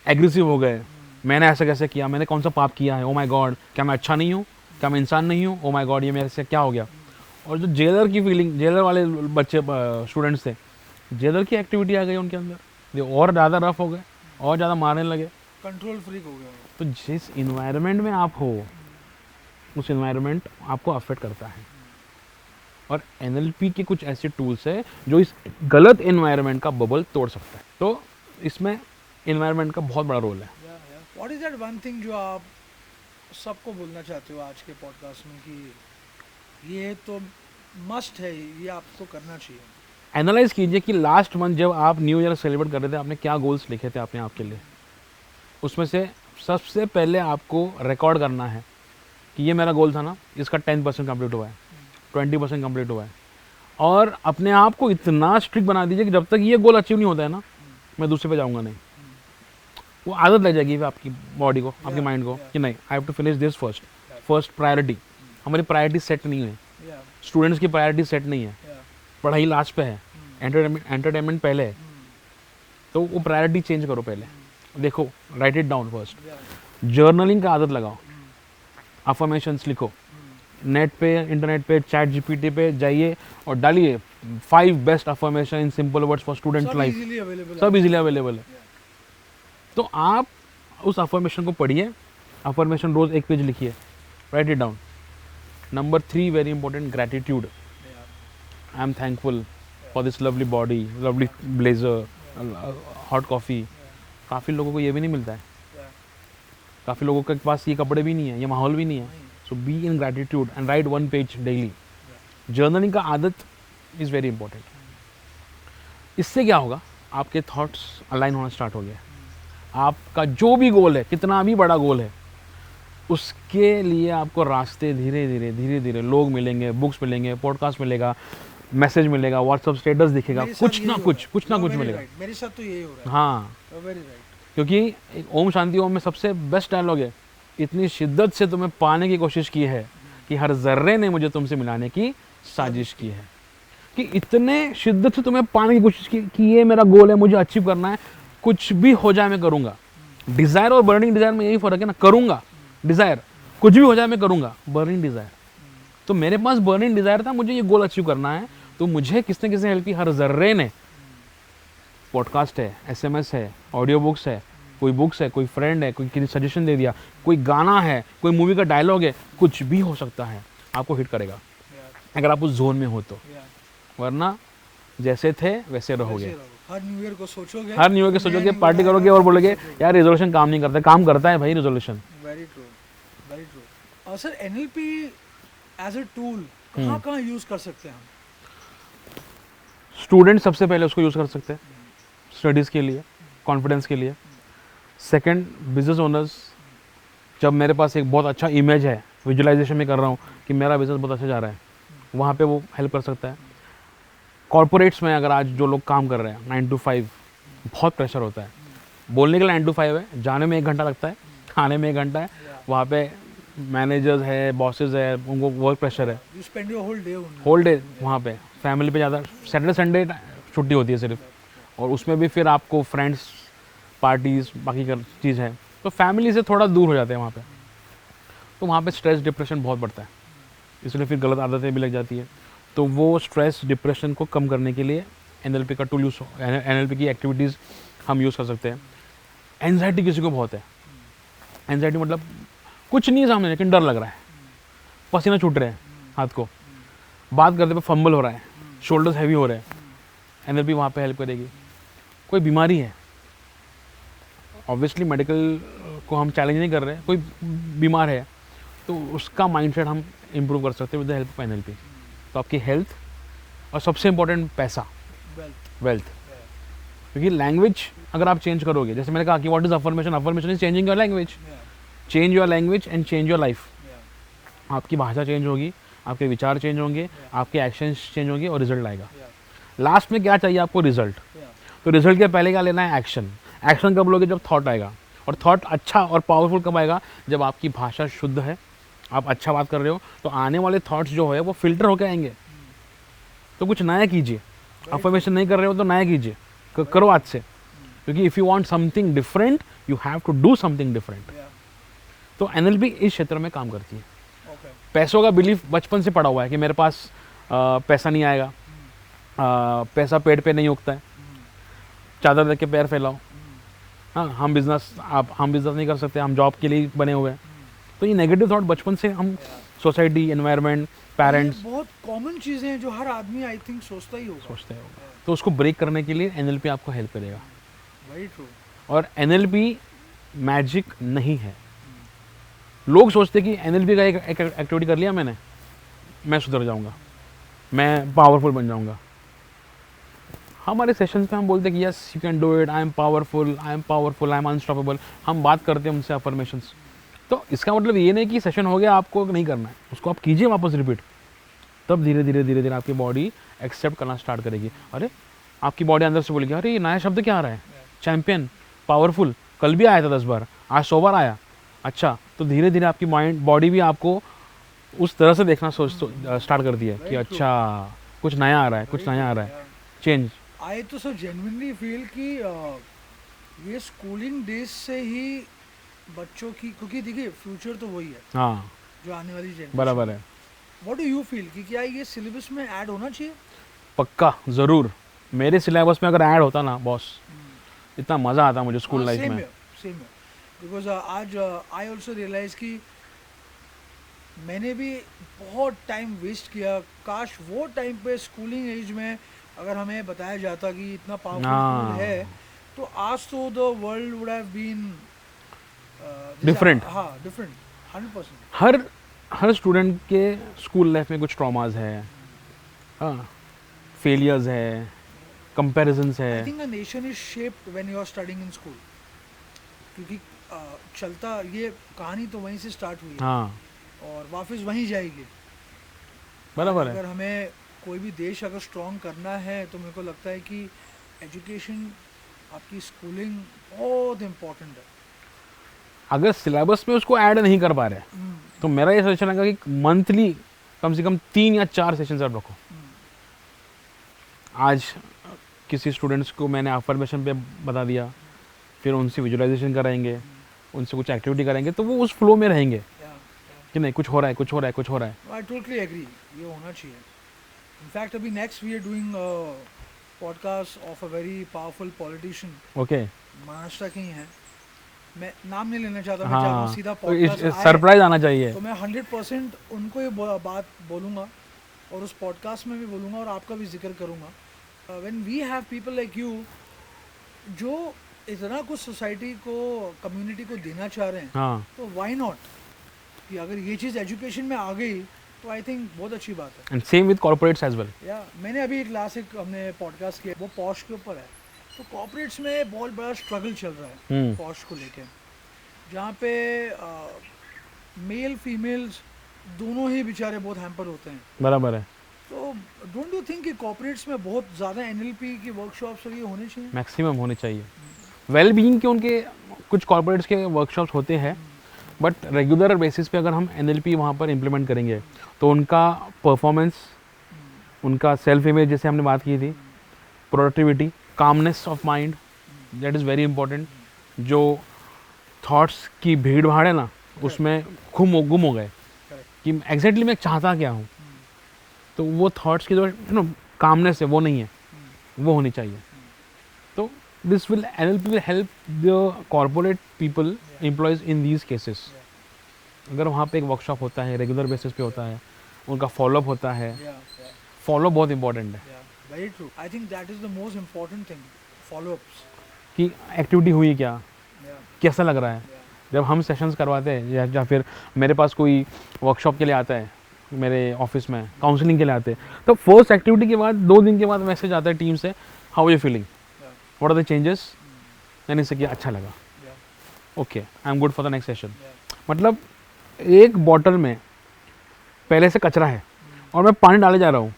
[SPEAKER 1] एग्रेसिव हो गए। मैंने ऐसा कैसे किया, मैंने कौन सा पाप किया है, ओ माय गॉड, क्या मैं अच्छा नहीं हूँ, क्या मैं इंसान नहीं हूँ, ओ माय गॉड, ये मेरे से क्या हो गया। और जो जेलर की फीलिंग, जेलर वाले बच्चे स्टूडेंट्स थे, जेलर की एक्टिविटी आ गई उनके अंदर, ये और ज़्यादा रफ हो गए, और ज़्यादा मारने लगे,
[SPEAKER 2] कंट्रोल फ्रीक हो गया।
[SPEAKER 1] तो जिस इन्वायरमेंट में आप हो, उस इन्वायरमेंट आपको अफेक्ट करता है। और एनएलपी के कुछ ऐसे टूल्स है जो इस गलत इन्वायरमेंट का बबल तोड़ सकता है, तो इसमें इन्वायरमेंट का बहुत बड़ा रोल है।
[SPEAKER 2] What is that one thing जो आप सबको बोलना चाहते हो आज के पॉडकास्ट में कि ये तो मस्ट है, ये आपको करना चाहिए?
[SPEAKER 1] एनालाइज कीजिए कि लास्ट मंथ जब आप न्यू ईयर सेलिब्रेट कर रहे थे, आपने क्या गोल्स लिखे थे अपने आप के लिए। उसमें से सबसे पहले आपको रिकॉर्ड करना है कि ये मेरा गोल था ना, इसका 10% कंप्लीट हुआ है, 20% कंप्लीट हुआ है। और अपने आप को इतना स्ट्रिक्ट बना दीजिए कि जब तक ये गोल अचीव नहीं होता है ना, मैं दूसरे पे जाऊँगा नहीं। वो आदत लग जाएगी आपकी बॉडी को, आपके माइंड को, कि नहीं, I have to finish this first priority. हमारी प्रायोरिटी सेट नहीं है, स्टूडेंट्स की प्रायोरिटी सेट नहीं है, पढ़ाई लास्ट पे है, एंटरटेनमेंट पहले है, तो वो प्रायोरिटी चेंज करो पहले। देखो, right it down first, journaling का आदत लगाओ, अफर्मेशंस लिखो, नेट पे, इंटरनेट पे, चैट जीपीटी पे जाइए और डालिए 5 best affirmation in simple words for student life, सब इजीली अवेलेबल है। तो आप उस अफर्मेशन को पढ़िए, अफर्मेशन रोज 1 पेज लिखिए, right it down. Number 3 very important, gratitude. I am thankful for this lovely body, lovely blazer, hot coffee. काफ़ी लोगों को ये भी नहीं मिलता है, काफ़ी लोगों के पास ये कपड़े भी नहीं है, ये माहौल भी नहीं है। So be in gratitude and write 1 page daily. Journaling का आदत इज़ वेरी इंपॉर्टेंट। इससे क्या होगा, आपके थॉट्स अलाइन होना स्टार्ट हो गए। आपका जो भी गोल है, कितना भी बड़ा गोल है, उसके लिए आपको रास्ते धीरे धीरे लोग मिलेंगे, बुक्स मिलेंगे, पॉडकास्ट मिलेगा, मैसेज मिलेगा, व्हाट्सअप स्टेटस दिखेगा,
[SPEAKER 2] मेरे साथ
[SPEAKER 1] कुछ
[SPEAKER 2] यही
[SPEAKER 1] ना
[SPEAKER 2] हो रहा
[SPEAKER 1] कुछ
[SPEAKER 2] है।
[SPEAKER 1] कुछ ना
[SPEAKER 2] You are
[SPEAKER 1] कुछ
[SPEAKER 2] very
[SPEAKER 1] मिलेगा।
[SPEAKER 2] right. मेरे साथ तो यही हो रहा है।
[SPEAKER 1] हाँ,
[SPEAKER 2] You are very right.
[SPEAKER 1] क्योंकि एक ओम शांति ओम में सबसे बेस्ट डायलॉग है, इतनी शिद्दत से तुम्हें पाने की कोशिश की है कि हर जर्रे ने मुझे तुमसे मिलाने की साजिश की है। कि इतने शिद्दत से तुम्हें पाने की कोशिश की कि ये मेरा गोल है, मुझे अचीव करना है, कुछ भी हो जाए मैं करूँगा। डिज़ायर और बर्निंग डिज़ायर में यही फ़र्क है ना, करूँगा डिज़ायर, कुछ भी हो जाए मैं करूँगा, बर्निंग डिज़ायर। तो मेरे पास बर्निंग डिज़ायर था, मुझे ये गोल अचीव करना है, तो मुझे किसने किसने हेल्प की, हर जर्रे ने। पॉडकास्ट है, SMS है, ऑडियो बुक्स है, कोई बुक्स है, कोई फ्रेंड है, कोई किसी सजेशन दे दिया, कोई गाना है, कोई मूवी का डायलॉग है, कुछ भी हो सकता है, आपको हिट करेगा
[SPEAKER 2] Yeah.
[SPEAKER 1] अगर आप उस जोन में हो तो।
[SPEAKER 2] Yeah.
[SPEAKER 1] वरना जैसे थे वैसे रहोगे।
[SPEAKER 2] वैसे रहो। हर न्यू ईयर को सोचोगे,
[SPEAKER 1] हर न्यू ईयर के सोचोगे, पार्टी करोगे और बोलोगे यार रेजोल्यूशन काम नहीं करता। काम करता है भाई resolution.
[SPEAKER 2] Very true, very true. Sir NLP as a tool कहाँ यूज कर सकते हैं हम?
[SPEAKER 1] स्टूडेंट सबसे पहले उसको यूज़ कर सकते हैं स्टडीज़ के लिए, कॉन्फिडेंस के लिए। सेकंड, बिजनेस ओनर्स, जब मेरे पास एक बहुत अच्छा इमेज है, विजुअलाइजेशन में कर रहा हूँ कि मेरा बिजनेस बहुत अच्छा जा रहा है, वहाँ पे वो हेल्प कर सकता है। कॉर्पोरेट्स में अगर आज जो लोग काम कर रहे हैं 9 to 5, बहुत प्रेशर होता है। बोलने के लिए 9 to 5 है, जाने में 1 घंटा लगता है, खाने में 1 घंटा है, वहाँ पे मैनेजर्स है, बॉसेस है, उनको वर्क प्रेशर है,
[SPEAKER 2] you spend your whole day
[SPEAKER 1] whole day वहाँ पे। फैमिली पे ज़्यादा, सैटरडे संडे छुट्टी होती है सिर्फ, और उसमें भी फिर आपको फ्रेंड्स, पार्टीज़, बाकी का चीज़ है, तो फैमिली से थोड़ा दूर हो जाते हैं वहाँ पे। तो वहाँ पे स्ट्रेस डिप्रेशन बहुत बढ़ता है, इसलिए फिर गलत आदतें भी लग जाती है। तो वो स्ट्रेस डिप्रेशन को कम करने के लिए NLP का टूल यूज़, NLP की एक्टिविटीज़ हम यूज़ कर सकते हैं। एंजाइटी किसी को बहुत है, एंजाइटी मतलब कुछ नहीं है सामने लेकिन डर लग रहा है, पसीना छूट रहे हैं हाथ को, बात करते पे फंबल हो रहा है, शोल्डर्स हैवी हो रहे हैं, NLP वहाँ पे हेल्प करेगी। कोई बीमारी है, ऑब्वियसली मेडिकल को हम चैलेंज नहीं कर रहे, कोई बीमार है तो उसका माइंडसेट हम इम्प्रूव कर सकते हैं with the help of NLP। तो आपकी हेल्थ और सबसे इम्पोर्टेंट पैसा, वेल्थ। क्योंकि लैंग्वेज अगर आप चेंज करोगे, जैसे मैंने कहा कि what is affirmation, affirmation is changing your language. Change your language and change your life. आपकी भाषा चेंज होगी, आपके विचार चेंज होंगे, आपके एक्शंस चेंज होंगे और रिजल्ट आएगा। लास्ट में क्या चाहिए आपको, रिजल्ट। तो रिजल्ट के पहले क्या लेना है, एक्शन। एक्शन कब लोगे, जब थॉट आएगा, और थॉट अच्छा और पावरफुल कब आएगा, जब आपकी भाषा शुद्ध है, आप अच्छा बात कर रहे हो, तो आने वाले थॉट्स जो है वो फिल्टर होकर आएंगे। तो कुछ नया कीजिए, अफर्मेशन नहीं कर रहे हो तो नया कीजिए, करो आज से, क्योंकि if you want something different you have to do something different. तो NLP इस क्षेत्र में काम करती है। पैसों का बिलीफ बचपन से पड़ा हुआ है कि मेरे पास पैसा नहीं आएगा, पैसा पेड़ पे नहीं उगता है, चादर देख के पैर फैलाओ, हाँ हम बिजनेस नहीं कर सकते, हम जॉब के लिए बने हुए हैं। तो ये नेगेटिव थॉट बचपन से हम सोसाइटी, एनवायरनमेंट, पेरेंट्स
[SPEAKER 2] बहुत कॉमन चीज़ें हैं जो हर आदमी आई थिंक सोचता ही होगा।
[SPEAKER 1] सोचते हैं, तो उसको ब्रेक करने के लिए NLP आपको हेल्प करेगा।
[SPEAKER 2] Very true.
[SPEAKER 1] और NLP मैजिक नहीं है। लोग सोचते कि NLP का एक एक्टिविटी कर लिया मैंने, मैं सुधर जाऊंगा, मैं पावरफुल बन जाऊंगा। हमारे सेशंस में हम बोलते हैं कि yes you can do it, I am powerful, I am unstoppable. हम बात करते हैं उनसे अफर्मेशंस। तो इसका मतलब ये नहीं कि सेशन हो गया आपको नहीं करना है, उसको आप कीजिए वापस रिपीट, तब धीरे धीरे आपकी बॉडी एक्सेप्ट करना स्टार्ट करेगी। अरे आपकी बॉडी अंदर से बोलेगी अरे ये नया शब्द क्या आ रहा है, चैंपियन, पावरफुल, कल भी आया था 10 बार, आज 100 बार आया। अच्छा, तो धीरे धीरे आपकी माइंड, बॉडी भी आपको उस तरह से देखना स्टार्ट कर दिया कि अच्छा कुछ नया आ रहा है, कुछ नया आ रहा है, चेंज।
[SPEAKER 2] आई तो सर जेन्युइनली फील कि ये स्कूलिंग डेज से ही बच्चों की, क्योंकि देखिए फ्यूचर तो वही है,
[SPEAKER 1] हाँ
[SPEAKER 2] जो आने वाली जनरेशन
[SPEAKER 1] बराबर है,
[SPEAKER 2] व्हाट डू यू फील कि क्या ये सिलेबस में ऐड होना चाहिए?
[SPEAKER 1] पक्का ज़रूर। मेरे सिलेबस में अगर ऐड होता ना बॉस, इतना मज़ा आता मुझे स्कूल लाइफ में।
[SPEAKER 2] सेम है, बिकॉज आज आई ऑल्सो रियलाइज कि मैंने भी बहुत टाइम वेस्ट किया। काश वो टाइम पे स्कूलिंग एज में अगर हमें बताया जाता कि इतना पावरफुल है, तो आज तो the world would have been
[SPEAKER 1] different.
[SPEAKER 2] हाँ डिफरेंट 100%।
[SPEAKER 1] हर स्टूडेंट के स्कूल लाइफ में कुछ ट्रॉमाज है, हाँ फेलियर्स है, कंपैरिजन्स
[SPEAKER 2] आई
[SPEAKER 1] है।
[SPEAKER 2] Think a nation is shaped when you are studying in school, क्योंकि चलता ये कहानी तो वहीं से स्टार्ट हुई है
[SPEAKER 1] हाँ
[SPEAKER 2] और वापस वहीं जाएगी।
[SPEAKER 1] बराबर
[SPEAKER 2] आज
[SPEAKER 1] है।
[SPEAKER 2] अगर हमें कोई भी देश अगर स्ट्रॉन्ग करना है तो मेरे को लगता है कि एजुकेशन, आपकी स्कूलिंग बहुत इम्पोर्टेंट है।
[SPEAKER 1] अगर सिलेबस में उसको ऐड नहीं कर पा रहे तो मेरा ये सजेशन है कि मंथली कम से कम 3 या 4 सेशंस आप रखो। आज किसी स्टूडेंट्स को मैंने अफर्मेशन पे बता दिया, फिर उनसे विजुअलाइजेशन कराएंगे, उनसे कुछ एक्टिविटी कराएंगे, तो वो उस फ्लो में रहेंगे कि नहीं कुछ हो रहा है, कुछ हो रहा है, कुछ हो रहा है।
[SPEAKER 2] आई टोटली एग्री, ये होना चाहिए। इनफैक्ट अभी next we are doing podcast of a very powerful politician,
[SPEAKER 1] okay
[SPEAKER 2] Maharashtra के ही हैं, मैं नाम नहीं लेना चाहता, मैं चाहता हूँ
[SPEAKER 1] हाँ,
[SPEAKER 2] सीधा
[SPEAKER 1] तो
[SPEAKER 2] पॉडकास्ट
[SPEAKER 1] सरप्राइज आना चाहिए।
[SPEAKER 2] तो मैं 100% उनको ये बात बोलूँगा और उस पॉडकास्ट में भी बोलूँगा और आपका भी जिक्र करूँगा। When we have people like you जो इतना कुछ सोसाइटी को, कम्युनिटी को देना चाह रहे हैं,
[SPEAKER 1] हाँ
[SPEAKER 2] तो व्हाई नॉट कि अगर ये चीज़ एजुकेशन में आ गई तो आई थिंक बहुत अच्छी बात है।
[SPEAKER 1] And same with corporates as well.
[SPEAKER 2] या मैंने अभी एक क्लासिक हमने पॉडकास्ट किया, वो पॉश के ऊपर है। तो कॉर्पोरेट्स में बहुत बड़ा स्ट्रगल चल रहा है पॉश को लेके, जहाँ पे मेल फीमेल्स दोनों ही बेचारे बहुत हैम्पर होते हैं।
[SPEAKER 1] बराबर है।
[SPEAKER 2] तो डोंट यू थिंक कि कॉर्पोरेट्स में बहुत ज़्यादा एनएलपी की वर्कशॉप्स और ये होने चाहिए?
[SPEAKER 1] मैक्सिमम होने चाहिए। वेल बीइंग के उनके कुछ कॉर्पोरेट्स के वर्कशॉप्स होते हैं, बट रेगुलर बेसिस पे अगर हम एनएलपी वहाँ पर इम्प्लीमेंट करेंगे तो उनका परफॉर्मेंस, उनका सेल्फ इमेज, जैसे हमने बात की थी, productivity, calmness of mind, that is very important. जो थॉट्स की भीड़ भाड़ है ना, उसमें गुम हो गए कि एग्जैक्टली मैं चाहता क्या हूँ, तो वो थॉट्स की जो कामनेस है वो नहीं है, वो होनी चाहिए। तो this will NLP will help the corporate people, employees in these cases. अगर वहाँ पे एक वर्कशॉप होता है, रेगुलर बेसिस पे होता है, उनका फॉलोअप होता है, फॉलोअप बहुत इंपॉर्टेंट है
[SPEAKER 2] very true. I think that is the most important thing, follow-ups.
[SPEAKER 1] कि एक्टिविटी हुई क्या, कैसा लग रहा है। जब हम सेशंस करवाते हैं या फिर मेरे पास कोई वर्कशॉप के लिए आता है, मेरे ऑफिस में काउंसलिंग के लिए आते हैं, तो फर्स्ट एक्टिविटी के बाद 2 दिन के बाद मैसेज आता है टीम से, how you feeling, what are the changes, यानी से कि अच्छा लगा, okay I am good for the next session. मतलब एक बॉटल में पहले से कचरा है और मैं पानी डाले जा रहा हूँ,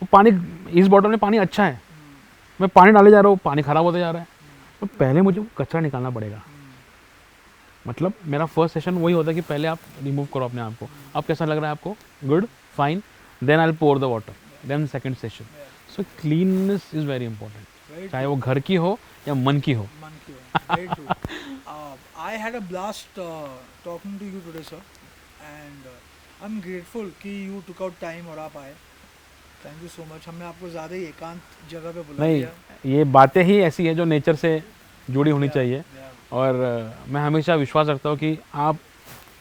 [SPEAKER 1] वो पानी, इस बॉटल में पानी अच्छा है, मैं पानी डाले जा रहा हूँ, पानी ख़राब होता जा रहा है, तो पहले मुझे कचरा निकालना पड़ेगा। मतलब मेरा फर्स्ट सेशन वही होता है कि पहले आप रिमूव करो अपने आप को, अब कैसा लग रहा है आपको, good fine, then I will pour the water, then second session. So cleanness is very important, चाहे वो घर की हो या मन की हो।
[SPEAKER 2] Very true. I had a blast talking to you today, sir, and I'm grateful कि you took out time और आप आए। Thank you so much. हमने आपको ज़्यादा ही एकांत जगह पे बुला
[SPEAKER 1] नहीं,
[SPEAKER 2] दिया।
[SPEAKER 1] ये बातें ही ऐसी है जो नेचर से जुड़ी होनी चाहिए,
[SPEAKER 2] Yeah.
[SPEAKER 1] और मैं हमेशा विश्वास रखता हूँ कि आप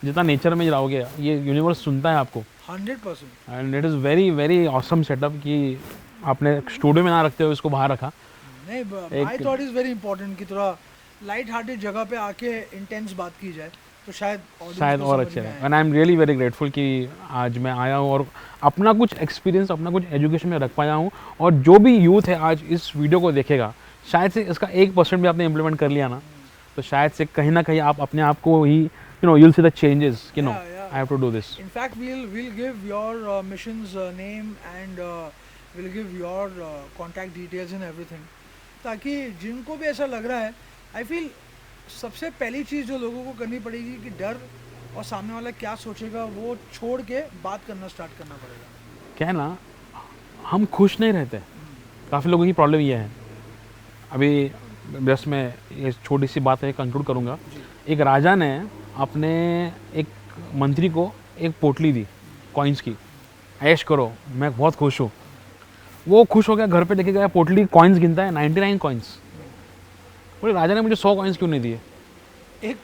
[SPEAKER 1] जितना नेचर में रहोगे, ये यूनिवर्स सुनता है आपको।
[SPEAKER 2] 100%.
[SPEAKER 1] And it is very very awesome setup कि आपने स्टूडियो में ना रखते हुए इसको बाहर रखा।
[SPEAKER 2] नहीं, I thought is very important कि थोड़ा लाइट हार्टेड जगह पे आके इंटेंस बात की जाए, तो शायद
[SPEAKER 1] और अच्छे रहे। And I am really very grateful कि आज मैं आया हूँ और अपना कुछ एक्सपीरियंस, अपना कुछ एजुकेशन में रख पाया हूँ। और जो भी यूथ है आज इस वीडियो को देखेगा, शायद से इसका 1% भी आपने इम्प्लीमेंट कर लिया ना, तो शायद से कहीं ना कहीं आप अपने आप को ही you know, you'll see the changes, you know, I have to do this.
[SPEAKER 2] In fact, we'll give your mission's name and we'll give your contact details and everything, ताकि जिनको भी ऐसा लग रहा है, I feel सबसे पहली चीज़ जो लोगों को करनी पड़ेगी कि डर और सामने वाला क्या सोचेगा वो छोड़ के बात करना स्टार्ट करना पड़ेगा।
[SPEAKER 1] क्या है ना, हम खुश नहीं रहते, काफ़ी लोगों की प्रॉब्लम ये है। अभी जस्ट मैं ये छोटी सी बात है कंक्लूड करूँगा। एक राजा ने अपने एक मंत्री को एक पोटली दी कॉइन्स की, ऐश करो मैं बहुत खुश हूँ। वो खुश हो गया, घर पे लेके गया, पोटली कॉइन्स गिनता है, 99 कॉइन्स। बोले राजा ने मुझे 100 कॉइन्स क्यों नहीं दिए, एक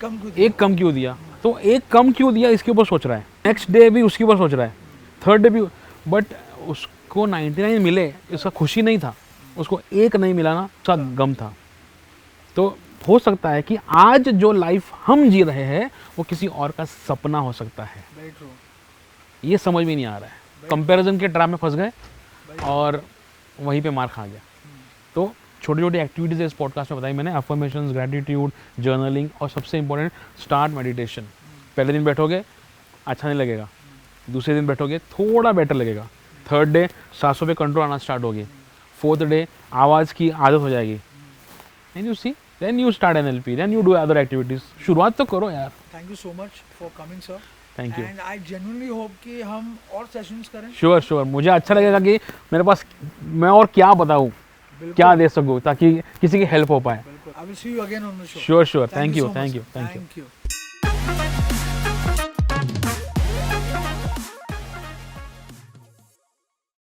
[SPEAKER 1] कम क्यों दिया। तो एक कम क्यों दिया इसके ऊपर सोच रहा है, नेक्स्ट डे भी उसके ऊपर सोच रहा है, थर्ड डे भी, बट उसको 99 मिले इसका खुशी नहीं था, उसको एक नहीं मिला ना, उसका गम था। तो हो सकता है कि आज जो लाइफ हम जी रहे हैं वो किसी और का सपना हो सकता है। ये समझ में नहीं आ रहा है, कंपैरिजन के ट्रैप में फंस गए और वहीं पे मार खा गया। तो छोटी छोटी एक्टिविटीज़ इस पॉडकास्ट में बताई मैंने, अफर्मेशंस, ग्रेटिट्यूड, जर्नलिंग और सबसे इंपॉर्टेंट स्टार्ट मेडिटेशन। पहले दिन बैठोगे अच्छा नहीं लगेगा, दूसरे दिन बैठोगे थोड़ा बेटर लगेगा, थर्ड डे सांसों पे कंट्रोल आना स्टार्ट होगी, फोर्थ डे आवाज़ की आदत हो जाएगी, and you see then you start NLP, then you do other activities. शुरुआत तो करो यार।
[SPEAKER 2] Thank you so much for coming sir.
[SPEAKER 1] Thank you.
[SPEAKER 2] And I genuinely hope कि हम और सेशंस करें।
[SPEAKER 1] श्योर श्योर, मुझे अच्छा लगेगा कि मेरे पास मैं और क्या बताऊँ, क्या दे सकूँ ताकि किसी की हेल्प हो पाए।
[SPEAKER 2] बिल्कुल। I will see you again on the show.
[SPEAKER 1] Sure sure, thank you, thank you, thank you.
[SPEAKER 2] Thank you.